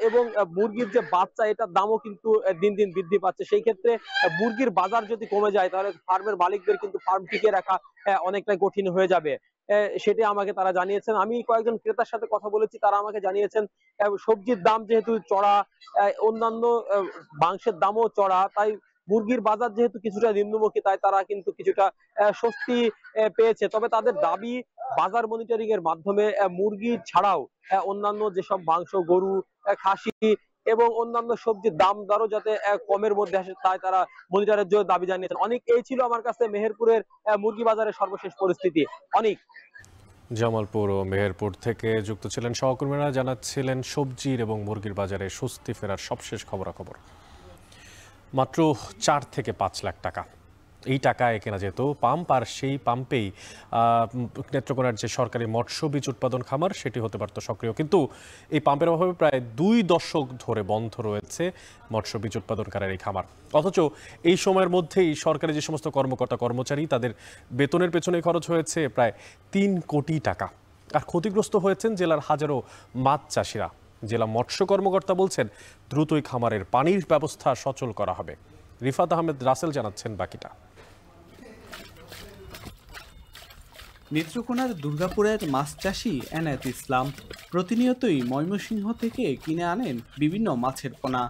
এবং মুরগির যে বাচ্চা এটার দামও কিন্তু দিন দিন বৃদ্ধি পাচ্ছে। সেই ক্ষেত্রে মুরগির বাজার যদি কমে যায়, তাহলে ফার্মের মালিকদের কিন্তু ফার্ম টিকে রাখা অনেকটাই কঠিন হয়ে যাবে, সেটি আমাকে তারা জানিয়েছেন। আমি কয়েকজন ক্রেতার সাথে কথা বলেছি, তারা আমাকে জানিয়েছেন সবজির দাম যেহেতু চড়া, অন্যান্য মাংসের দামও চড়া, তাই মুরগির বাজার যেহেতু কিছুটা নিম্নমুখী, তাই তারা কিন্তু কিছুটা স্বস্তি পেয়েছে। তবে তাদের দাবি বাজার মনিটরিং এর মাধ্যমে মুরগি ছাড়াও অন্যান্য যেসব মাংস, গরু, খাসি এবং অন্যান্য সবজির দাম দরও যাতে কমের মধ্যে আসে, তাই তারা মনিটরের জন্য দাবি জানিয়েছেন। অনেক এই ছিল আমার কাছে মেহেরপুরের মুরগি বাজারের সর্বশেষ পরিস্থিতি। অনেক জামালপুর ও মেহেরপুর থেকে যুক্ত ছিলেন সহকর্মীরা, জানাচ্ছিলেন সবজির এবং মুরগির বাজারে স্বস্তি ফেরার সবশেষ খবরাখবর। মাত্র 4 থেকে 5 লাখ টাকা এই টাকায় কেনা যেত পাম্প, আর সেই পাম্পেই নেত্রকোনার যে সরকারি মৎস্য বীজ উৎপাদন খামার সেটি হতে পারত সক্রিয়, কিন্তু এই পাম্পের অভাবে প্রায় 2 দশক ধরে বন্ধ রয়েছে মৎস্য বীজ উৎপাদনকারীর এই খামার। অথচ এই সময়ের মধ্যেই সরকারি যে সমস্ত কর্মকর্তা কর্মচারী, তাদের বেতনের পেছনে খরচ হয়েছে প্রায় 3 কোটি টাকা, আর ক্ষতিগ্রস্ত হয়েছেন জেলার হাজারো মাছ চাষিরা। জেলা মৎস্য কর্মকর্তা বলছেন দ্রুতই খামারের পানির ব্যবস্থা সচল করা হবে। রিফাত আহমেদ রাসেল জানাচ্ছেন বাকিটা। নেত্রকোনার দুর্গাপুরের মাছ চাষি এনায়েত ইসলাম প্রতিনিয়তই ময়মনসিংহ থেকে কিনে আনেন বিভিন্ন মাছের পোনা,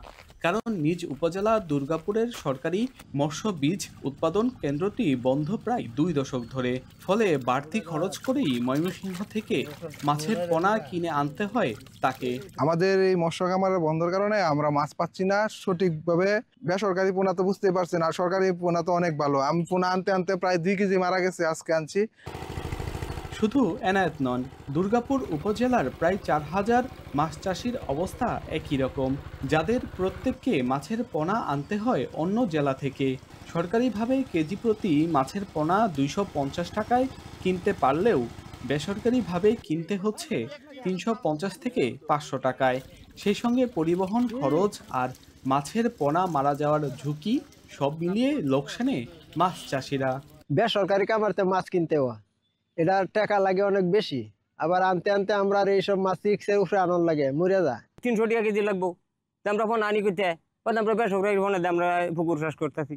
কারণ নিজ উপজেলা দুর্গাপুরের সরকারি মৎস্য বীজ উৎপাদন কেন্দ্রটি বন্ধ প্রায় 2 দশক ধরে। ফলে বাড়তি খরচ করেই ময়মনসিংহ থেকে মাছের পোনা কিনে আনতে হয় তাকে। আমাদের এই মৎস্য খামার বন্ধের কারণে আমরা মাছ পাচ্ছি না সঠিকভাবে। বেসরকারি পোনা তো বুঝতে পারছেন, আর সরকারি পোনা তো অনেক ভালো। আমি পোনা আনতে আনতে প্রায় 2 কেজি মারা গেছে, আজকে আনছি। শুধু এনায়েত নন, দুর্গাপুর উপজেলার প্রায় 4000 মাছ চাষির অবস্থা একই রকম, যাদের প্রত্যেককে মাছের পোনা আনতে হয় অন্য জেলা থেকে। সরকারিভাবে কেজি প্রতি মাছের পোনা 250 টাকায় কিনতে পারলেও বেসরকারিভাবে কিনতে হচ্ছে 350 থেকে 500 টাকায়। সেই সঙ্গে পরিবহন খরচ আর মাছের পোনা মারা যাওয়ার ঝুঁকি, সব মিলিয়ে লোকসানে মাছ চাষিরা। বেসরকারি খামারতে মাছ কিনতে হয়, এটা টাকা লাগে অনেক বেশি, আবার আনতে আনতে আমরা এইসব মাছ রিক্সের উপরে আনন্দ লাগে, মরে যায়। 300 টাকা কেজি লাগবো, আমরা ফোন আনি করতে আমরা বেসরকারি ফোনে আমরা পুকুর চাষ করতেছি।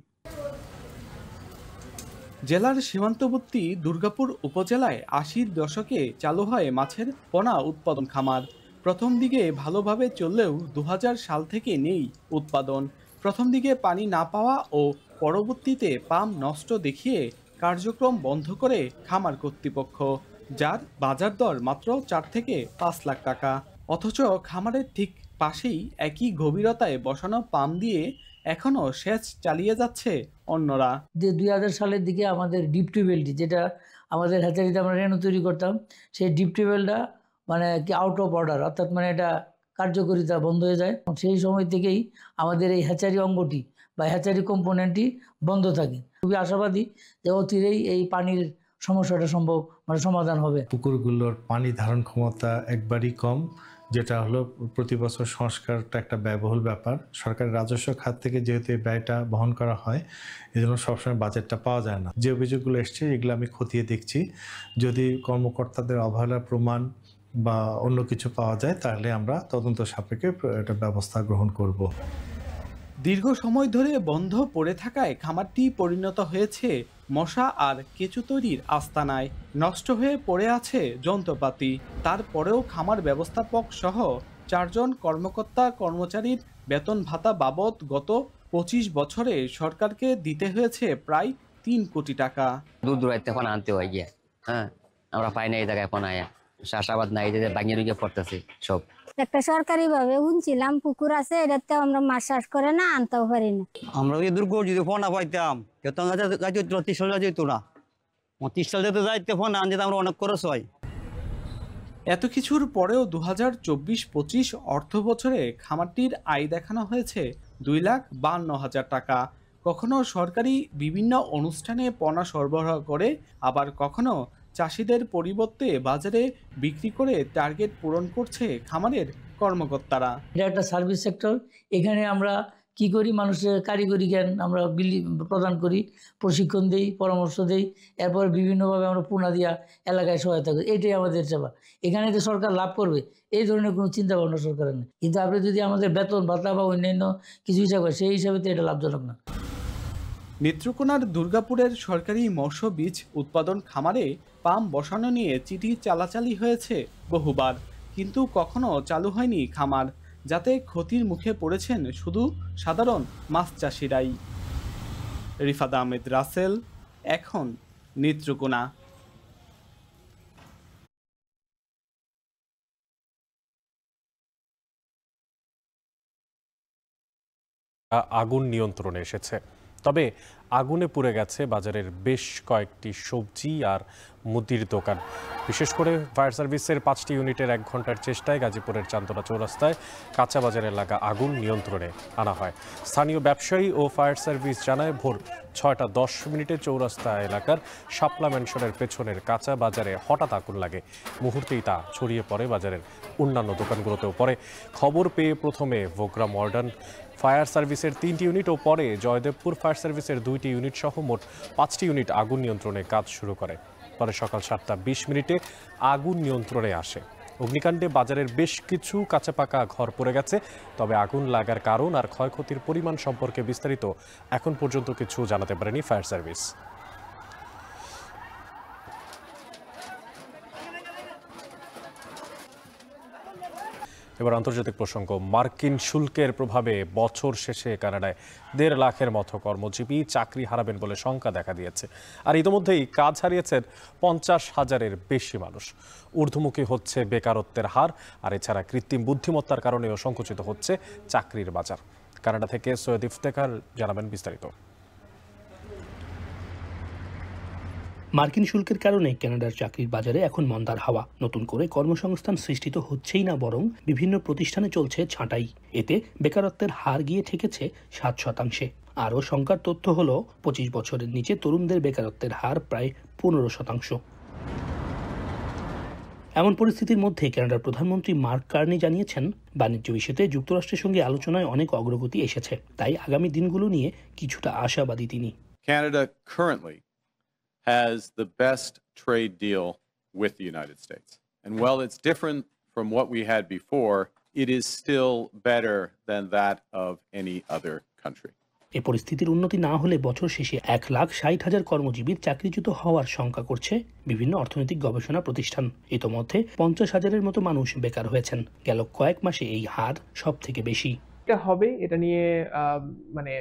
জেলার সীমান্তবর্তী দুর্গাপুর উপজেলায় 80-র দশকে চালু হয় মাছের পোনা উৎপাদন খামার। প্রথম দিকে ভালোভাবে চললেও 2000 সাল থেকে নেই উৎপাদন। প্রথম দিকে পানি না পাওয়া ও পরবর্তীতে পাম্প নষ্ট দেখিয়ে কার্যক্রম বন্ধ করে খামার কর্তৃপক্ষ, যার বাজার দর মাত্র 4 থেকে 5 লাখ টাকা। অথচ খামারের ঠিক পাশেই একই গভীরতায় বসানো পাম্প দিয়ে এখনো সেচ চালিয়ে যাচ্ছে অন্যরা। 2000 সালের দিকে আমাদের ডিপ টিউবওয়েলটি, যেটা আমাদের হ্যাচারিতে আমরা রেনু তৈরি করতাম, সেই ডিপ টিউবওয়েলটা মানে কি আউট অফ অর্ডার, অর্থাৎ মানে এটা কার্যকারিতা বন্ধ হয়ে যায়। সেই সময় থেকেই আমাদের এই হ্যাচারি অঙ্গটি বা হ্যাচারি কম্পোনেন্টটি বন্ধ থাকে। খুবই আশাবাদী যে অচিরেই এই পানির সমস্যাটা সম্ভব মানে সমাধান হবে। পুকুরগুলোর পানি ধারণ ক্ষমতা একবারই কম, যেটা হলো প্রতি বছর সংস্কারটা একটা ব্যয়বহুল ব্যাপার। সরকারের রাজস্ব খাত থেকে যেহেতু এই ব্যয়টা বহন করা হয়, এই জন্য সবসময় বাজেটটা পাওয়া যায় না। যে অভিযোগগুলো এসছে এগুলো আমি খতিয়ে দেখছি, যদি কর্মকর্তাদের অবহেলার প্রমাণ বা অন্য কিছু পাওয়া যায় তাহলে আমরা তদন্ত সাপেক্ষে একটা ব্যবস্থা গ্রহণ করব। দীর্ঘ সময় ধরে বন্ধ পড়ে থাকায় খামারটি পরিণত হয়েছে মশা আর কেঁচো তৈরির আস্তানায়। নষ্ট হয়ে পড়ে আছে যন্ত্রপাতি। তারপরেও খামার ব্যবস্থাপক সহ 4 জন কর্মকর্তা কর্মচারীর বেতন ভাতা বাবদ গত 25 বছরে সরকারকে দিতে হয়েছে প্রায় 3 কোটি টাকা। দূর দূরাইতে এখন আনতে হয় গিয়া, হ্যাঁ আমরা পাই না এই জায়গায় এখন আয়া চাষাবাদ নাই, যে ভাঙিয়ে রুগিয়ে পড়তেছে সব। একটা সরকারি ভাবে শুনছিলাম পুকুর আছে, এটাতে আমরা মাছ চাষ করে না আনতেও পারি না। আমরা যদি যদি ফোন না পাইতাম ত্রিশ সাল যেত না, 30 সাল যেতে যাইতে ফোন আন যেতে আমরা অনেক খরচ হয়। এত কিছুর পরেও 2024-25 অর্থ বছরে খামারটির আয় দেখানো হয়েছে 2,52,000 টাকা। কখনো সরকারি বিভিন্ন অনুষ্ঠানে পণ্য সরবরাহ করে, আবার কখনো চাষিদের পরিবর্তে বাজারে বিক্রি করে টার্গেট পূরণ করছে খামারের কর্মকর্তারা। এটা একটা সার্ভিস সেক্টর। এখানে আমরা কি করি, মানুষের কারিগরি জ্ঞান আমরা প্রদান করি, প্রশিক্ষণ দিই, পরামর্শ দিই, এরপর বিভিন্নভাবে আমরা পুনা দিয়া এলাকায় সহায়তা করি। এটাই আমাদের সেবা। এখানে যে সরকার লাভ করবে এই ধরনের কোনো চিন্তা ভাবনা সরকারের নেই। কিন্তু আপনি যদি আমাদের বেতন ভাতা বা অন্যান্য কিছু হিসাব করেন, সেই হিসাবে তো এটা লাভজনক না। নেত্রকোনার দুর্গাপুরের সরকারি মৎস্য বীজ উৎপাদন খামারে পাম্প বসানো নিয়ে চিঠি চালাচালি হয়েছে বহুবার, কিন্তু কখনো চালু হয়নি খামার, যাতে ক্ষতির মুখে পড়েছেন শুধু সাধারণ মাছ চাষিরাই। রিফাত আহমেদ রাসেল, এখন নেত্রকোনা। আগুন নিয়ন্ত্রণে এসেছে, তবে আগুনে পুড়ে গেছে বাজারের বেশ কয়েকটি সবজি আর মুদির দোকান। বিশেষ করে ফায়ার সার্ভিসের 5টি ইউনিটের 1 ঘন্টার চেষ্টায় গাজীপুরের চান্দনা চৌরাস্তায় কাঁচা বাজারে লাগা আগুন নিয়ন্ত্রণে আনা হয়। স্থানীয় ব্যবসায়ী ও ফায়ার সার্ভিস জানায়, ভোর 6:10 চৌরাস্তা এলাকার শাপলা ম্যানশনের পেছনের কাঁচা বাজারে হঠাৎ আগুন লাগে। মুহূর্তেই তা ছড়িয়ে পড়ে বাজারের অন্যান্য দোকানগুলোতেও। পরে খবর পেয়ে প্রথমে ভোগরা মডার্ন ফায়ার সার্ভিসের 3টি ইউনিট ও পরে জয়দেবপুর ফায়ার সার্ভিসের 2টি ইউনিট সহ মোট 5টি ইউনিট আগুন নিয়ন্ত্রণে কাজ শুরু করে। পরে সকাল 7:20 আগুন নিয়ন্ত্রণে আসে। অগ্নিকাণ্ডে বাজারের বেশ কিছু কাঁচা পাকা ঘর পড়ে গেছে, তবে আগুন লাগার কারণ আর ক্ষয়ক্ষতির পরিমাণ সম্পর্কে বিস্তারিত এখন পর্যন্ত কিছু জানাতে পারেনি ফায়ার সার্ভিস। এবার আন্তর্জাতিক প্রসঙ্গ। মার্কিন শুল্কের প্রভাবে বছর শেষে কানাডায় 1.5 লাখের মতো কর্মজীবী চাকরি হারাবেন বলে শঙ্কা দেখা দিয়েছে। আর ইতিমধ্যেই কাজ হারিয়েছেন 50,000-এর বেশি মানুষ। ঊর্ধ্বমুখী হচ্ছে বেকারত্বের হার, আর এছাড়া কৃত্রিম বুদ্ধিমত্তার কারণেও সংকুচিত হচ্ছে চাকরির বাজার। কানাডা থেকে সৈয়দ ইফতেখার জানাবেন বিস্তারিত। মার্কিন শুল্কের কারণে কানাডার চাকরির বাজারে এখন মন্দার হাওয়া। নতুন করে কর্মসংস্থান সৃষ্টি তো হচ্ছেই না, বরং বিভিন্ন প্রতিষ্ঠানে চলছে ছাঁটাই। এতে বেকারত্বের হার গিয়ে ঠেকেছে 7%। আরও শঙ্কার তথ্য হলো 25 বছরের নিচে তরুণদের বেকারত্বের হার প্রায় 15%। এমন পরিস্থিতির মধ্যে কানাডার প্রধানমন্ত্রী মার্ক কার্নি জানিয়েছেন, বাণিজ্য ইস্যুতে যুক্তরাষ্ট্রের সঙ্গে আলোচনায় অনেক অগ্রগতি এসেছে, তাই আগামী দিনগুলো নিয়ে কিছুটা আশাবাদী তিনি। Canada currently has the best trade deal with the United States. And while it's different from what we had before, it is still better than that of any other country. এ পরিস্থিতির উন্নতি না হলে বছর শেষে 1,60,000 কর্মজীবীর চাকরিচ্যুত হওয়ার শঙ্কা করছে বিভিন্ন অর্থনৈতিক গবেষণা প্রতিষ্ঠান। ইতোমধ্যে 50,000-এর মতো মানুষ বেকার হয়েছেন। গেল কয়েক মাসে এই হার সব থেকে বেশি। এটা হবে, এটা নিয়ে মানে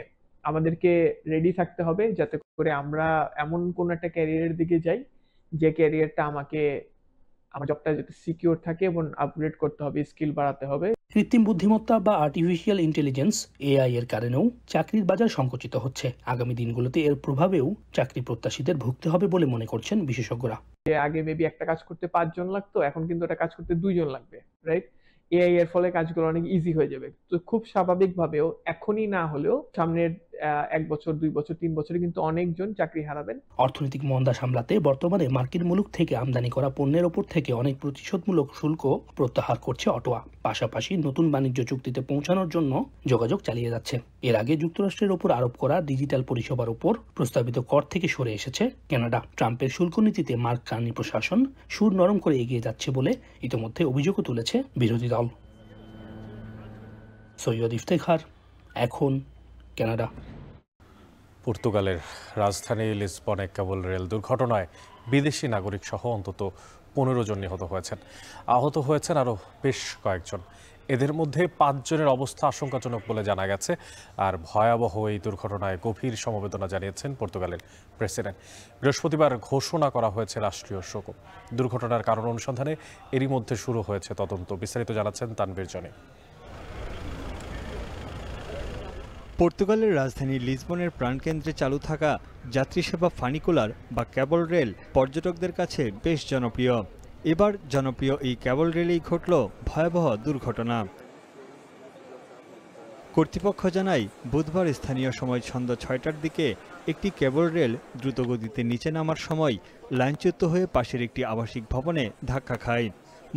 আমাদেরকে রেডি থাকতে হবে, যাতে করে আমরা এমন কোন একটা ক্যারিয়ারের দিকে যাই যে ক্যারিয়ারটা আমার জবটা যাতে সিকিউর থাকে এবং আপগ্রেড করতে হবে, স্কিল বাড়াতে হবে। কৃত্রিম বুদ্ধিমত্তা বা আর্টিফিশিয়াল ইন্টেলিজেন্স এআই এর কারণেও চাকরির বাজার সংকুচিত হচ্ছে। আগামী দিনগুলোতে এর প্রভাবেও চাকরি প্রত্যাশীদের ভুগতে হবে বলে মনে করছেন বিশেষজ্ঞরা। আগে মেবি একটা কাজ করতে 5 জন লাগতো, এখন কিন্তু একটা কাজ করতে 2 জন লাগবে, রাইট? এআই এর ফলে কাজগুলো অনেক ইজি হয়ে যাবে। তো খুব স্বাভাবিকভাবেও এখনই না হলেও সামনের 1 বছর 2 বছর 3 বছরে কিন্তু অনেকজন চাকরি হারাবেন। অর্থনৈতিক মন্দা সামলাতে বর্তমানে মার্কিন মুলুক থেকে আমদানি করা পণ্যের ওপর থেকে অনেক প্রতিশোধমূলক শুল্ক প্রত্যাহার করছে অটোয়া। পাশাপাশি নতুন বাণিজ্য চুক্তিতে পৌঁছানোর জন্য যোগাযোগ চালিয়ে যাচ্ছে। এর আগে যুক্তরাষ্ট্রের ওপর আরোপ করা ডিজিটাল পরিষেবার উপর প্রস্তাবিত কর থেকে সরে এসেছে কানাডা। ট্রাম্পের শুল্ক নীতিতে মার্ক কার্নি প্রশাসন সুর নরম করে এগিয়ে যাচ্ছে বলে ইতিমধ্যে অভিযোগও তুলেছে বিরোধী দল। সৈয়দ ইফতেখার, এখন কানাডা। পর্তুগালের রাজধানী লিসবনে কেবল রেল দুর্ঘটনায় বিদেশি নাগরিক সহ অন্তত 15 জন নিহত হয়েছেন। আহত হয়েছেন আরও বেশ কয়েকজন। এদের মধ্যে 5 জনের অবস্থা আশঙ্কাজনক বলে জানা গেছে। আর ভয়াবহ এই দুর্ঘটনায় গভীর সমবেদনা জানিয়েছেন পর্তুগালের প্রেসিডেন্ট। বৃহস্পতিবার ঘোষণা করা হয়েছে রাষ্ট্রীয় শোক। দুর্ঘটনার কারণ অনুসন্ধানে এরই মধ্যে শুরু হয়েছে তদন্ত। বিস্তারিত জানাচ্ছেন তানভীর জনি। পর্তুগালের রাজধানী লিসবনের প্রাণকেন্দ্রে চালু থাকা যাত্রী সেবা ফানিকুলার বা ক্যাবল রেল পর্যটকদের কাছে বেশ জনপ্রিয়। এবার জনপ্রিয় এই ক্যাবল রেলেই ঘটল ভয়াবহ দুর্ঘটনা। কর্তৃপক্ষ জানায়, বুধবার স্থানীয় সময় সন্ধ্যা 6টার দিকে একটি ক্যাবল রেল দ্রুতগতিতে নিচে নামার সময় লাইনচ্যুত হয়ে পাশের একটি আবাসিক ভবনে ধাক্কা খায়।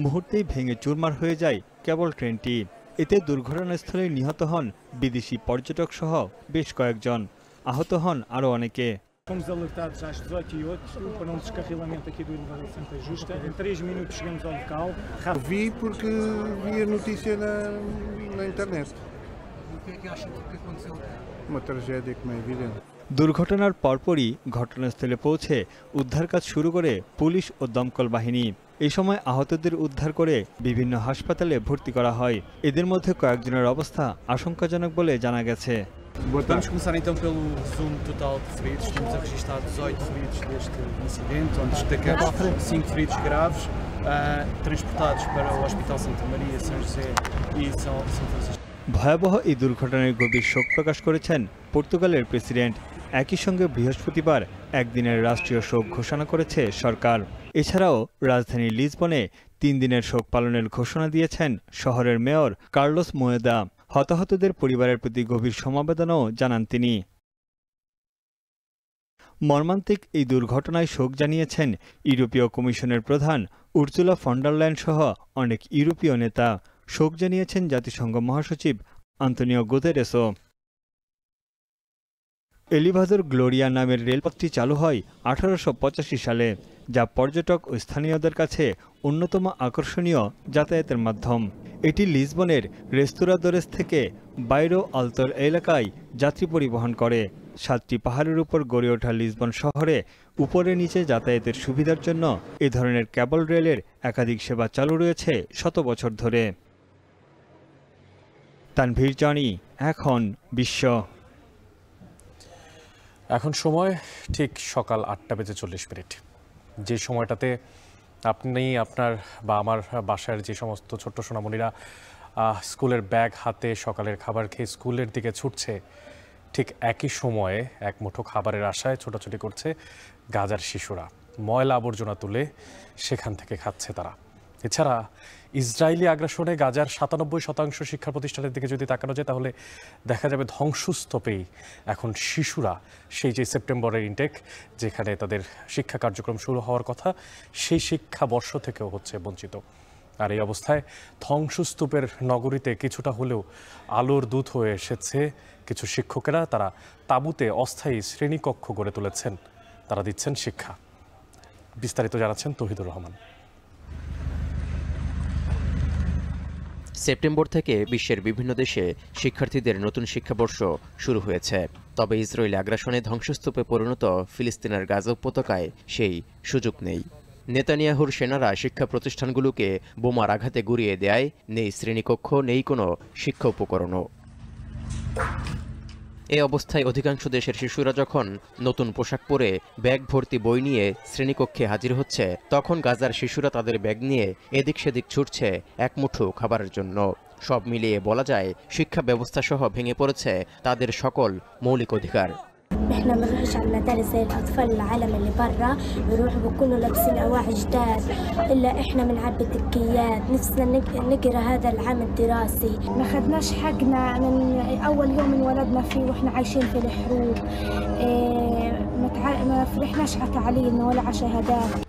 মুহূর্তেই ভেঙে চুরমার হয়ে যায় ক্যাবল ট্রেনটি। এতে দুর্ঘটনাস্থলে নিহত হন বিদেশি পর্যটক সহ বেশ কয়েকজন। আহত হন আরও অনেকে। Fomos alertados às 18h08 para um descarrilamento aqui do elevador Santa Justa. Em 3 minutos chegamos ao local. Vi porque vi a notícia na internet. O que é que acha que aconteceu? Uma tragédia, como é evidente. দুর্ঘটনার পরপরই ঘটনাস্থলে পৌঁছে উদ্ধার কাজ শুরু করে পুলিশ ও দমকল বাহিনী। এই সময় আহতদের উদ্ধার করে বিভিন্ন হাসপাতালে ভর্তি করা হয়। এদের মধ্যে কয়েকজনের অবস্থা আশঙ্কাজনক বলে জানা গেছে। Vamos começar então pelo resumo total de feridos. Temos a registrar 18 feridos deste incidente, onde destacados 5 feridos graves, transportados para o Hospital Santa Maria, São José e São Francisco. ভয়াবহ এই দুর্ঘটনায় গভীর শোক প্রকাশ করেছেন পর্তুগালের প্রেসিডেন্ট। একই সঙ্গে বৃহস্পতিবার একদিনের রাষ্ট্রীয় শোক ঘোষণা করেছে সরকার। এছাড়াও রাজধানী লিসবনে 3 দিনের শোক পালনের ঘোষণা দিয়েছেন শহরের মেয়র কার্লোস মোয়েদা। হতাহতদের পরিবারের প্রতি গভীর সমবেদনাও জানান তিনি। মর্মান্তিক এই দুর্ঘটনায় শোক জানিয়েছেন ইউরোপীয় কমিশনের প্রধান উর্সুলা ফন ডার লায়েন সহ অনেক ইউরোপীয় নেতা। শোক জানিয়েছেন জাতিসংঘ মহাসচিব আন্তোনিও গুতেরেসও। এলিভাদর গ্লোরিয়া নামের রেলপথটি চালু হয় 1885 সালে, যা পর্যটক ও স্থানীয়দের কাছে অন্যতম আকর্ষণীয় যাতায়াতের মাধ্যম। এটি লিসবনের রেস্তোরাদোরেস থেকে বাইরো আলতোর এলাকায় যাত্রী পরিবহন করে। 7টি পাহাড়ের উপর গড়ে ওঠা লিসবন শহরে উপরে নিচে যাতায়াতের সুবিধার জন্য এ ধরনের ক্যাবল রেলের একাধিক সেবা চালু রয়েছে শত বছর ধরে। তানভীর জনি, এখন বিশ্ব। এখন সময় ঠিক সকাল 8:40। যে সময়টাতে আপনি আপনার বা আমার বাসার যে সমস্ত ছোট্ট সোনামণিরা স্কুলের ব্যাগ হাতে সকালের খাবার খেয়ে স্কুলের দিকে ছুটছে, ঠিক একই সময়ে এক মুঠো খাবারের আশায় ছোটাছুটি করছে গাজার শিশুরা। ময়লা আবর্জনা তুলে সেখান থেকে খাচ্ছে তারা। এছাড়া ইসরায়েলি আগ্রাসনে গাজার 97% শিক্ষা প্রতিষ্ঠানের দিকে যদি তাকানো যায়, তাহলে দেখা যাবে ধ্বংসস্তূপেই এখন শিশুরা। সেই যে সেপ্টেম্বরের ইনটেক, যেখানে তাদের শিক্ষা কার্যক্রম শুরু হওয়ার কথা, সেই শিক্ষাবর্ষ থেকেও হচ্ছে বঞ্চিত। আর এই অবস্থায় ধ্বংসস্তূপের নগরীতে কিছুটা হলেও আলোর দূত হয়ে এসেছে কিছু শিক্ষকেরা। তারা তাঁবুতে অস্থায়ী শ্রেণীকক্ষ গড়ে তুলেছেন, তারা দিচ্ছেন শিক্ষা। বিস্তারিত জানাচ্ছেন তৌহিদুর রহমান। সেপ্টেম্বর থেকে বিশ্বের বিভিন্ন দেশে শিক্ষার্থীদের নতুন শিক্ষাবর্ষ শুরু হয়েছে। তবে ইসরায়েলি আগ্রাসনে ধ্বংসস্তূপে পরিণত ফিলিস্তিনের গাজা উপত্যকায় সেই সুযোগ নেই। নেতানিয়াহুর সেনারা শিক্ষা প্রতিষ্ঠানগুলোকে বোমার আঘাতে গুঁড়িয়ে দেয়। নেই শ্রেণীকক্ষ, নেই কোনো শিক্ষা উপকরণও। এই অবস্থায় অধিকাংশ দেশের শিশুরা যখন নতুন পোশাক পরে ব্যাগ ভর্তি বই নিয়ে শ্রেণীকক্ষে হাজির হচ্ছে, তখন গাজার শিশুরা তাদের ব্যাগ নিয়ে এদিক সেদিক ছুটছে এক মুঠো খাবারের জন্য। সব মিলিয়ে বলা যায় শিক্ষা ব্যবস্থা সহ ভেঙে পড়েছে তাদের সকল মৌলিক অধিকার। احنا ما بنروحش على المدارس زي الاطفال العالم اللي برا بيروحوا بيكونوا لابسين اواعي جداد، الا احنا بنعبي تكيات. نفسنا نقرا هذا العام الدراسي. ما خدناش حقنا من اول يوم انولدنا فيه واحنا عايشين في الحروب. ما فرحناش على تعليمنا ولا على شهادات।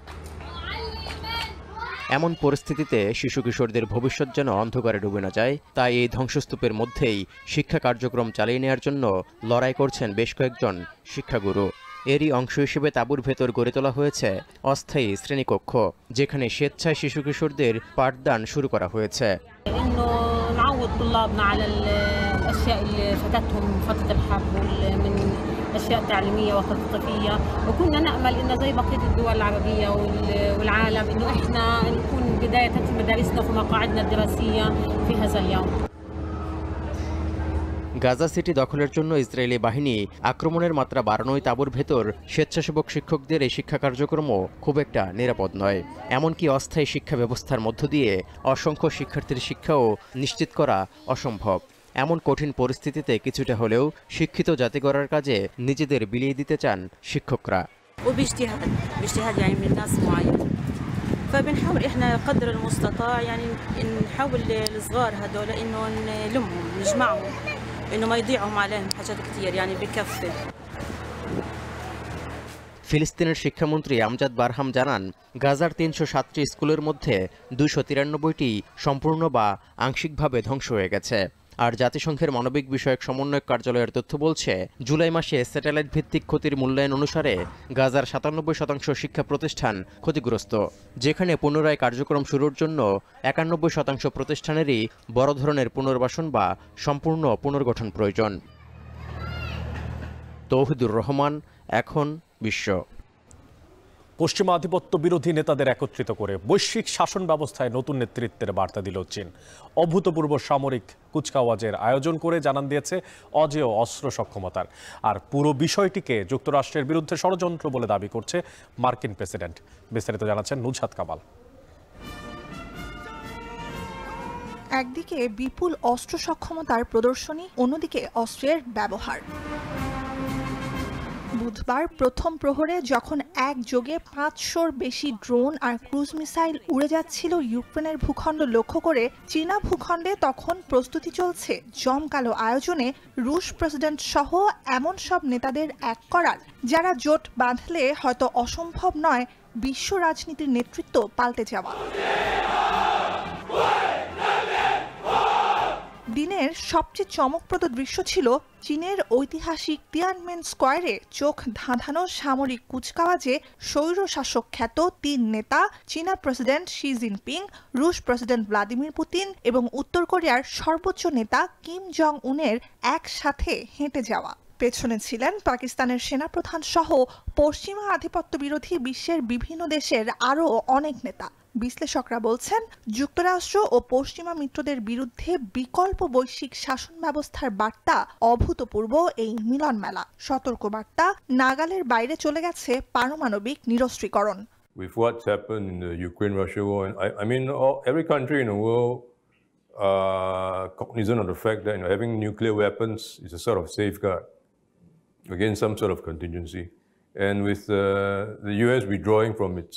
এমন পরিস্থিতিতে শিশু কিশোরদের ভবিষ্যৎ যেন অন্ধকারে ডুবে না যায়, তাই এই ধ্বংসস্তূপের মধ্যেই শিক্ষা কার্যক্রম চালিয়ে নেওয়ার জন্য লড়াই করছেন বেশ কয়েকজন শিক্ষাগুরু। এরই অংশ হিসেবে তাঁবুর ভেতর গড়ে তোলা হয়েছে অস্থায়ী শ্রেণীকক্ষ, যেখানে স্বেচ্ছায় শিশু কিশোরদের পাঠদান শুরু করা হয়েছে। أشياء تعليمية وتثقيفية، وكنا نأمل إن زي بقية الدول العربية والعالم إنه إحنا نكون بداية في مدارسنا في مقاعدنا الدراسية في هذا اليوم। গাজা সিটি দখলের জন্য ইসরায়েলি বাহিনী আক্রমণের মাত্রা বাড়ানোয় তাঁবুর ভেতর স্বেচ্ছাসেবক শিক্ষকদের এই শিক্ষা কার্যক্রমও খুব একটা নিরাপদ নয়। এমনকি অস্থায়ী শিক্ষা ব্যবস্থার মধ্য দিয়ে অসংখ্য শিক্ষার্থীর শিক্ষাও নিশ্চিত করা অসম্ভব। এমন কঠিন পরিস্থিতিতে কিছুটা হলেও শিক্ষিত জাতি গড়ার কাজে নিজেদের বিলিয়ে দিতে চান শিক্ষকরা। باجتهاد يعني من ناس معين، فبنحاول احنا قدر المستطاع يعني نحاول الصغار هذول انه نلمهم نجمعهم انه ما يضيعهم عليهم حاجات كثير يعني بكفي। ফিলিস্তিনের শিক্ষামন্ত্রী আমজাদ বারহাম জানান, গাজার ৩০৭টি স্কুলের মধ্যে ২৯৩টি সম্পূর্ণ বা আংশিকভাবে ধ্বংস হয়ে গেছে। আর জাতিসংঘের মানবিক বিষয়ক সমন্বয়ক কার্যালয়ের তথ্য বলছে, জুলাই মাসে স্যাটেলাইট ভিত্তিক ক্ষতির মূল্যায়ন অনুসারে গাজার ৯৭% শিক্ষা প্রতিষ্ঠান ক্ষতিগ্রস্ত, যেখানে পুনরায় কার্যক্রম শুরুর জন্য ৯১% প্রতিষ্ঠানেরই বড় ধরনের পুনর্বাসন বা সম্পূর্ণ পুনর্গঠন প্রয়োজন। তৌহিদুর রহমান, এখন বিশ্ব। পশ্চিমা আধিপত্য বিরোধী নেতাদের একত্রিত করে বৈশ্বিক শাসন ব্যবস্থায় নতুন নেতৃত্বের বার্তা দিল চীন। অভূতপূর্ব সামরিক কুচকাওয়াজের আয়োজন করে জানান দিয়েছে অজেয় অস্ত্র সক্ষমতার। আর পুরো বিষয়টিকে যুক্তরাষ্ট্রের বিরুদ্ধে ষড়যন্ত্র বলে দাবি করছে মার্কিন প্রেসিডেন্ট। বিস্তারিত জানাচ্ছেন নুজহাত কামাল। একদিকে বিপুল অস্ত্র সক্ষমতার প্রদর্শনী, অন্যদিকে অস্ত্রের ব্যবহার। বুধবার প্রথম প্রহরে যখন একযোগে ৫০০র বেশি ড্রোন আর ক্রুজ মিসাইল উড়ে যাচ্ছিল ইউক্রেনের ভূখণ্ড লক্ষ্য করে চীনা ভূখণ্ডে, তখন প্রস্তুতি চলছে জমকালো আয়োজনে রুশ প্রেসিডেন্ট সহ এমন সব নেতাদের এক করার, যারা জোট বাঁধলে হয়তো অসম্ভব নয় বিশ্ব রাজনীতির নেতৃত্ব পাল্টে যাওয়া। দিনের সবচেয়ে চমকপ্রদ দৃশ্য ছিল চীনের ঐতিহাসিক তিয়ানমেন স্কয়ারে চোখ ধাঁধানো সামরিক কুচকাওয়াজে স্বৈরশাসক খ্যাত ৩ নেতা, চীনা প্রেসিডেন্ট শি জিনপিং, রুশ প্রেসিডেন্ট ভ্লাদিমির পুতিন এবং উত্তর কোরিয়ার সর্বোচ্চ নেতা কিম জং উনের একসাথে হেঁটে যাওয়া। পেছনে ছিলেন পাকিস্তানের সেনাপ্রধান সহ পশ্চিমা আধিপত্য বিরোধী বিশ্বের বিভিন্ন দেশের আরও অনেক নেতা। বিশ্লেষকরা বলছেন, যুক্তরাষ্ট্র ও পশ্চিমা মিত্রদের বিরুদ্ধে বিকল্প বৈশ্বিক শাসন ব্যবস্থার বার্তা অভূতপূর্ব এই মিলন মেলা। সতর্ক বার্তা, নাগালের বাইরে চলে গেছে পারমাণবিক নিরস্ত্রীকরণ। With what's happened in the Ukraine-Russia war, and I mean, every country in the world cognizant of the fact that having nuclear weapons is a sort of safeguard against some sort of contingency. And with the US withdrawing from its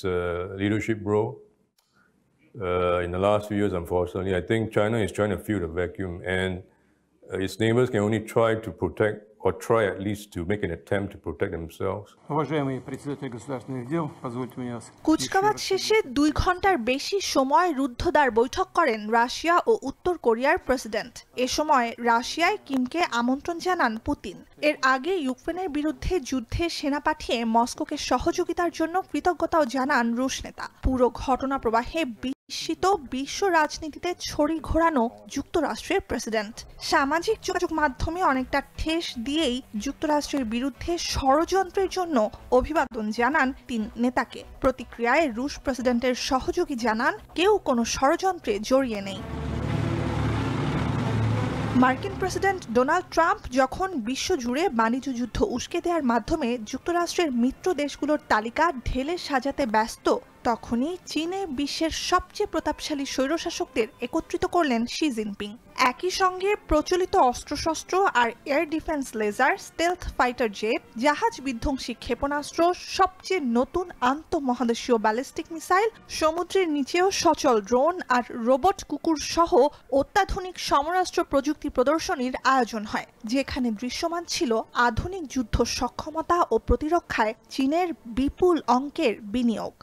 leadership role in the last few years, unfortunately, I think China is trying to fill the vacuum, and its neighbors can only try to protect, or try at least to make an attempt to protect themselves. কুচকাওয়াজ শেষে 2 ঘন্টার বেশি সময় রুদ্ধদ্বার বৈঠক করেন রাশিয়া ও উত্তর কোরিয়ার প্রেসিডেন্ট। এ সময় রাশিয়ায় কিমকে আমন্ত্রণ জানান পুতিন। এর আগে ইউক্রেনের বিরুদ্ধে যুদ্ধে সেনা পাঠিয়ে মস্কোকে সহযোগিতার জন্য কৃতজ্ঞতাও জানান রুশ নেতা। পুরো ঘটনা প্রবাহে বিস্মিত বিশ্ব রাজনীতিতে ছড়ি ঘোরানো যুক্তরাষ্ট্রের প্রেসিডেন্ট। সামাজিক যোগাযোগ মাধ্যমে অনেকটা ঠেস দিয়েই যুক্তরাষ্ট্রের বিরুদ্ধে ষড়যন্ত্রের জন্য অভিবাদন জানান 3 নেতাকে। প্রতিক্রিয়ায় রুশ প্রেসিডেন্টের সহযোগী জানান, কেউ কোনো ষড়যন্ত্রে জড়িয়ে নেই। মার্কিন প্রেসিডেন্ট ডোনাল্ড ট্রাম্প যখন বিশ্বজুড়ে বাণিজ্য যুদ্ধ উস্কে দেওয়ার মাধ্যমে যুক্তরাষ্ট্রের মিত্র দেশগুলোর তালিকা ঢেলে সাজাতে ব্যস্ত, তখনই চীনে বিশ্বের সবচেয়ে প্রতাপশালী স্বৈরশাসকদের একত্রিত করলেন শি জিনপিং। একই সঙ্গে প্রচলিত অস্ত্রশস্ত্র আর air defence laser, stealth fighter jet, জাহাজ বিধ্বংসী ক্ষেপণাস্ত্র, সবচেয়ে নতুন আন্তঃমহাদেশীয় ব্যালিস্টিক মিসাইল, সমুদ্রের নিচেও সচল ড্রোন আর রোবট কুকুর সহ অত্যাধুনিক সমরাস্ত্র প্রযুক্তি প্রদর্শনীর আয়োজন হয়, যেখানে দৃশ্যমান ছিল আধুনিক যুদ্ধ সক্ষমতা ও প্রতিরক্ষায় চীনের বিপুল অঙ্কের বিনিয়োগ।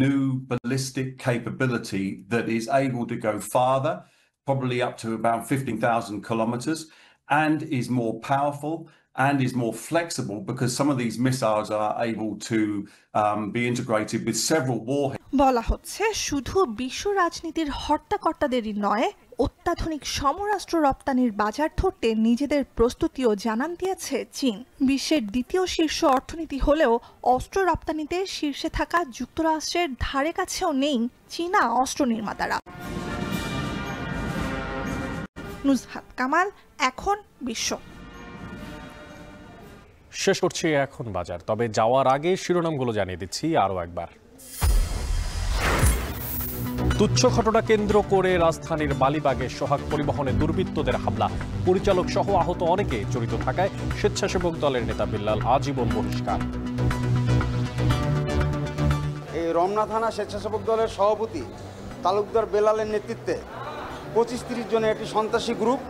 New ballistic capability that is able to go farther, probably up to about 15,000 kilometers, and is more powerful and is more flexible because some of these missiles are able to be integrated with several warheads. বলা হচ্ছে শুধু বিশ্ব রাজনীতির হর্তাকর্তাদেরই নয়, অত্যাধুনিক সমরাস্ত্র রপ্তানির বাজার ধরতে নিজেদের প্রস্তুতিও জানান দিয়েছে চীন। বিশ্বের দ্বিতীয় শীর্ষ অর্থনীতি হলেও অস্ত্র রপ্তানিতে শীর্ষে থাকা যুক্তরাষ্ট্রের ধারে কাছেও নেই চীনা অস্ত্র নির্মাতারা। নুজহাত কামাল, এখন বিশ্ব। শেষ করছি এখন বাজার, তবে যাওয়ার আগে শিরোনামগুলো জানিয়ে দিচ্ছি আরও একবার। তুচ্ছ ঘটনা কেন্দ্র করে রাজধানীর মালিবাগে সোহাগ পরিবহনে দুর্বৃত্তদের হামলা, পরিচালক সহ আহত অনেকে জড়িত থাকায় স্বেচ্ছাসেবক দলের নেতা বিল্লাল আজীবন বহিষ্কার। এই রমনা থানা স্বেচ্ছাসেবক দলের সভাপতি তালুকদার বেলালের নেতৃত্বে 25-30 জনের একটি সন্ত্রাসী গ্রুপ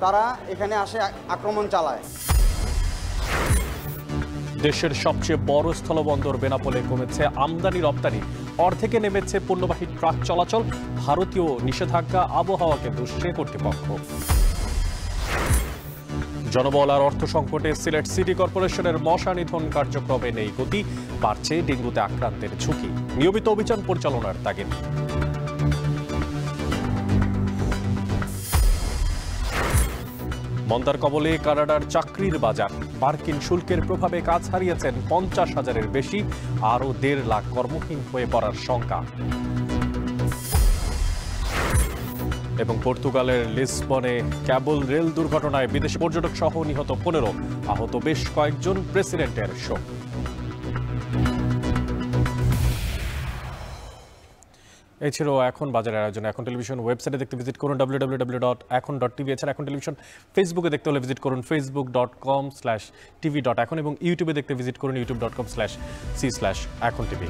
তারা এখানে আসে আক্রমণ চালায়। দেশের সবচেয়ে বড় স্থলবন্দর বেনাপোলে কমেছে আমদানি রপ্তানি, অর্ধেকে নেমেছে পণ্যবাহী ট্রাক চলাচল, ভারতীয় নিষেধাজ্ঞা আবহাওয়াকে দুষছে কর্তৃপক্ষ। জনবল আর অর্থ সংকটে সিলেট সিটি কর্পোরেশনের মশা নিধন কার্যক্রমে নেই গতি, বাড়ছে ডেঙ্গুতে আক্রান্তের ঝুঁকি, নিয়মিত অভিযান পরিচালনার তাগিদ। মন্দার কবলে কানাডার চাকরির বাজার, মার্কিন শুল্কের প্রভাবে কাজ হারিয়েছেন 50,000-এর বেশি, আরও 1.5 লাখ কর্মহীন হয়ে পড়ার শঙ্কা। এবং পর্তুগালের লিসবনে ক্যাবল রেল দুর্ঘটনায় বিদেশি পর্যটক সহ নিহত 15, আহত বেশ কয়েকজন, প্রেসিডেন্টের শোক। এই ছিল এখন বাজারের আয়োজন। এখন টেলিভিশন ওয়েবসাইটে দেখতে ভিজিট করুন www.ekon.tv। এছাড়া এখন টেলিভিশন ফেসবুকে দেখতে হলে ভিজিট করুন facebook.com/tv.ekon এবং ইউটিউবে দেখতে ভিজিট করুন youtube.com/c/ekontv।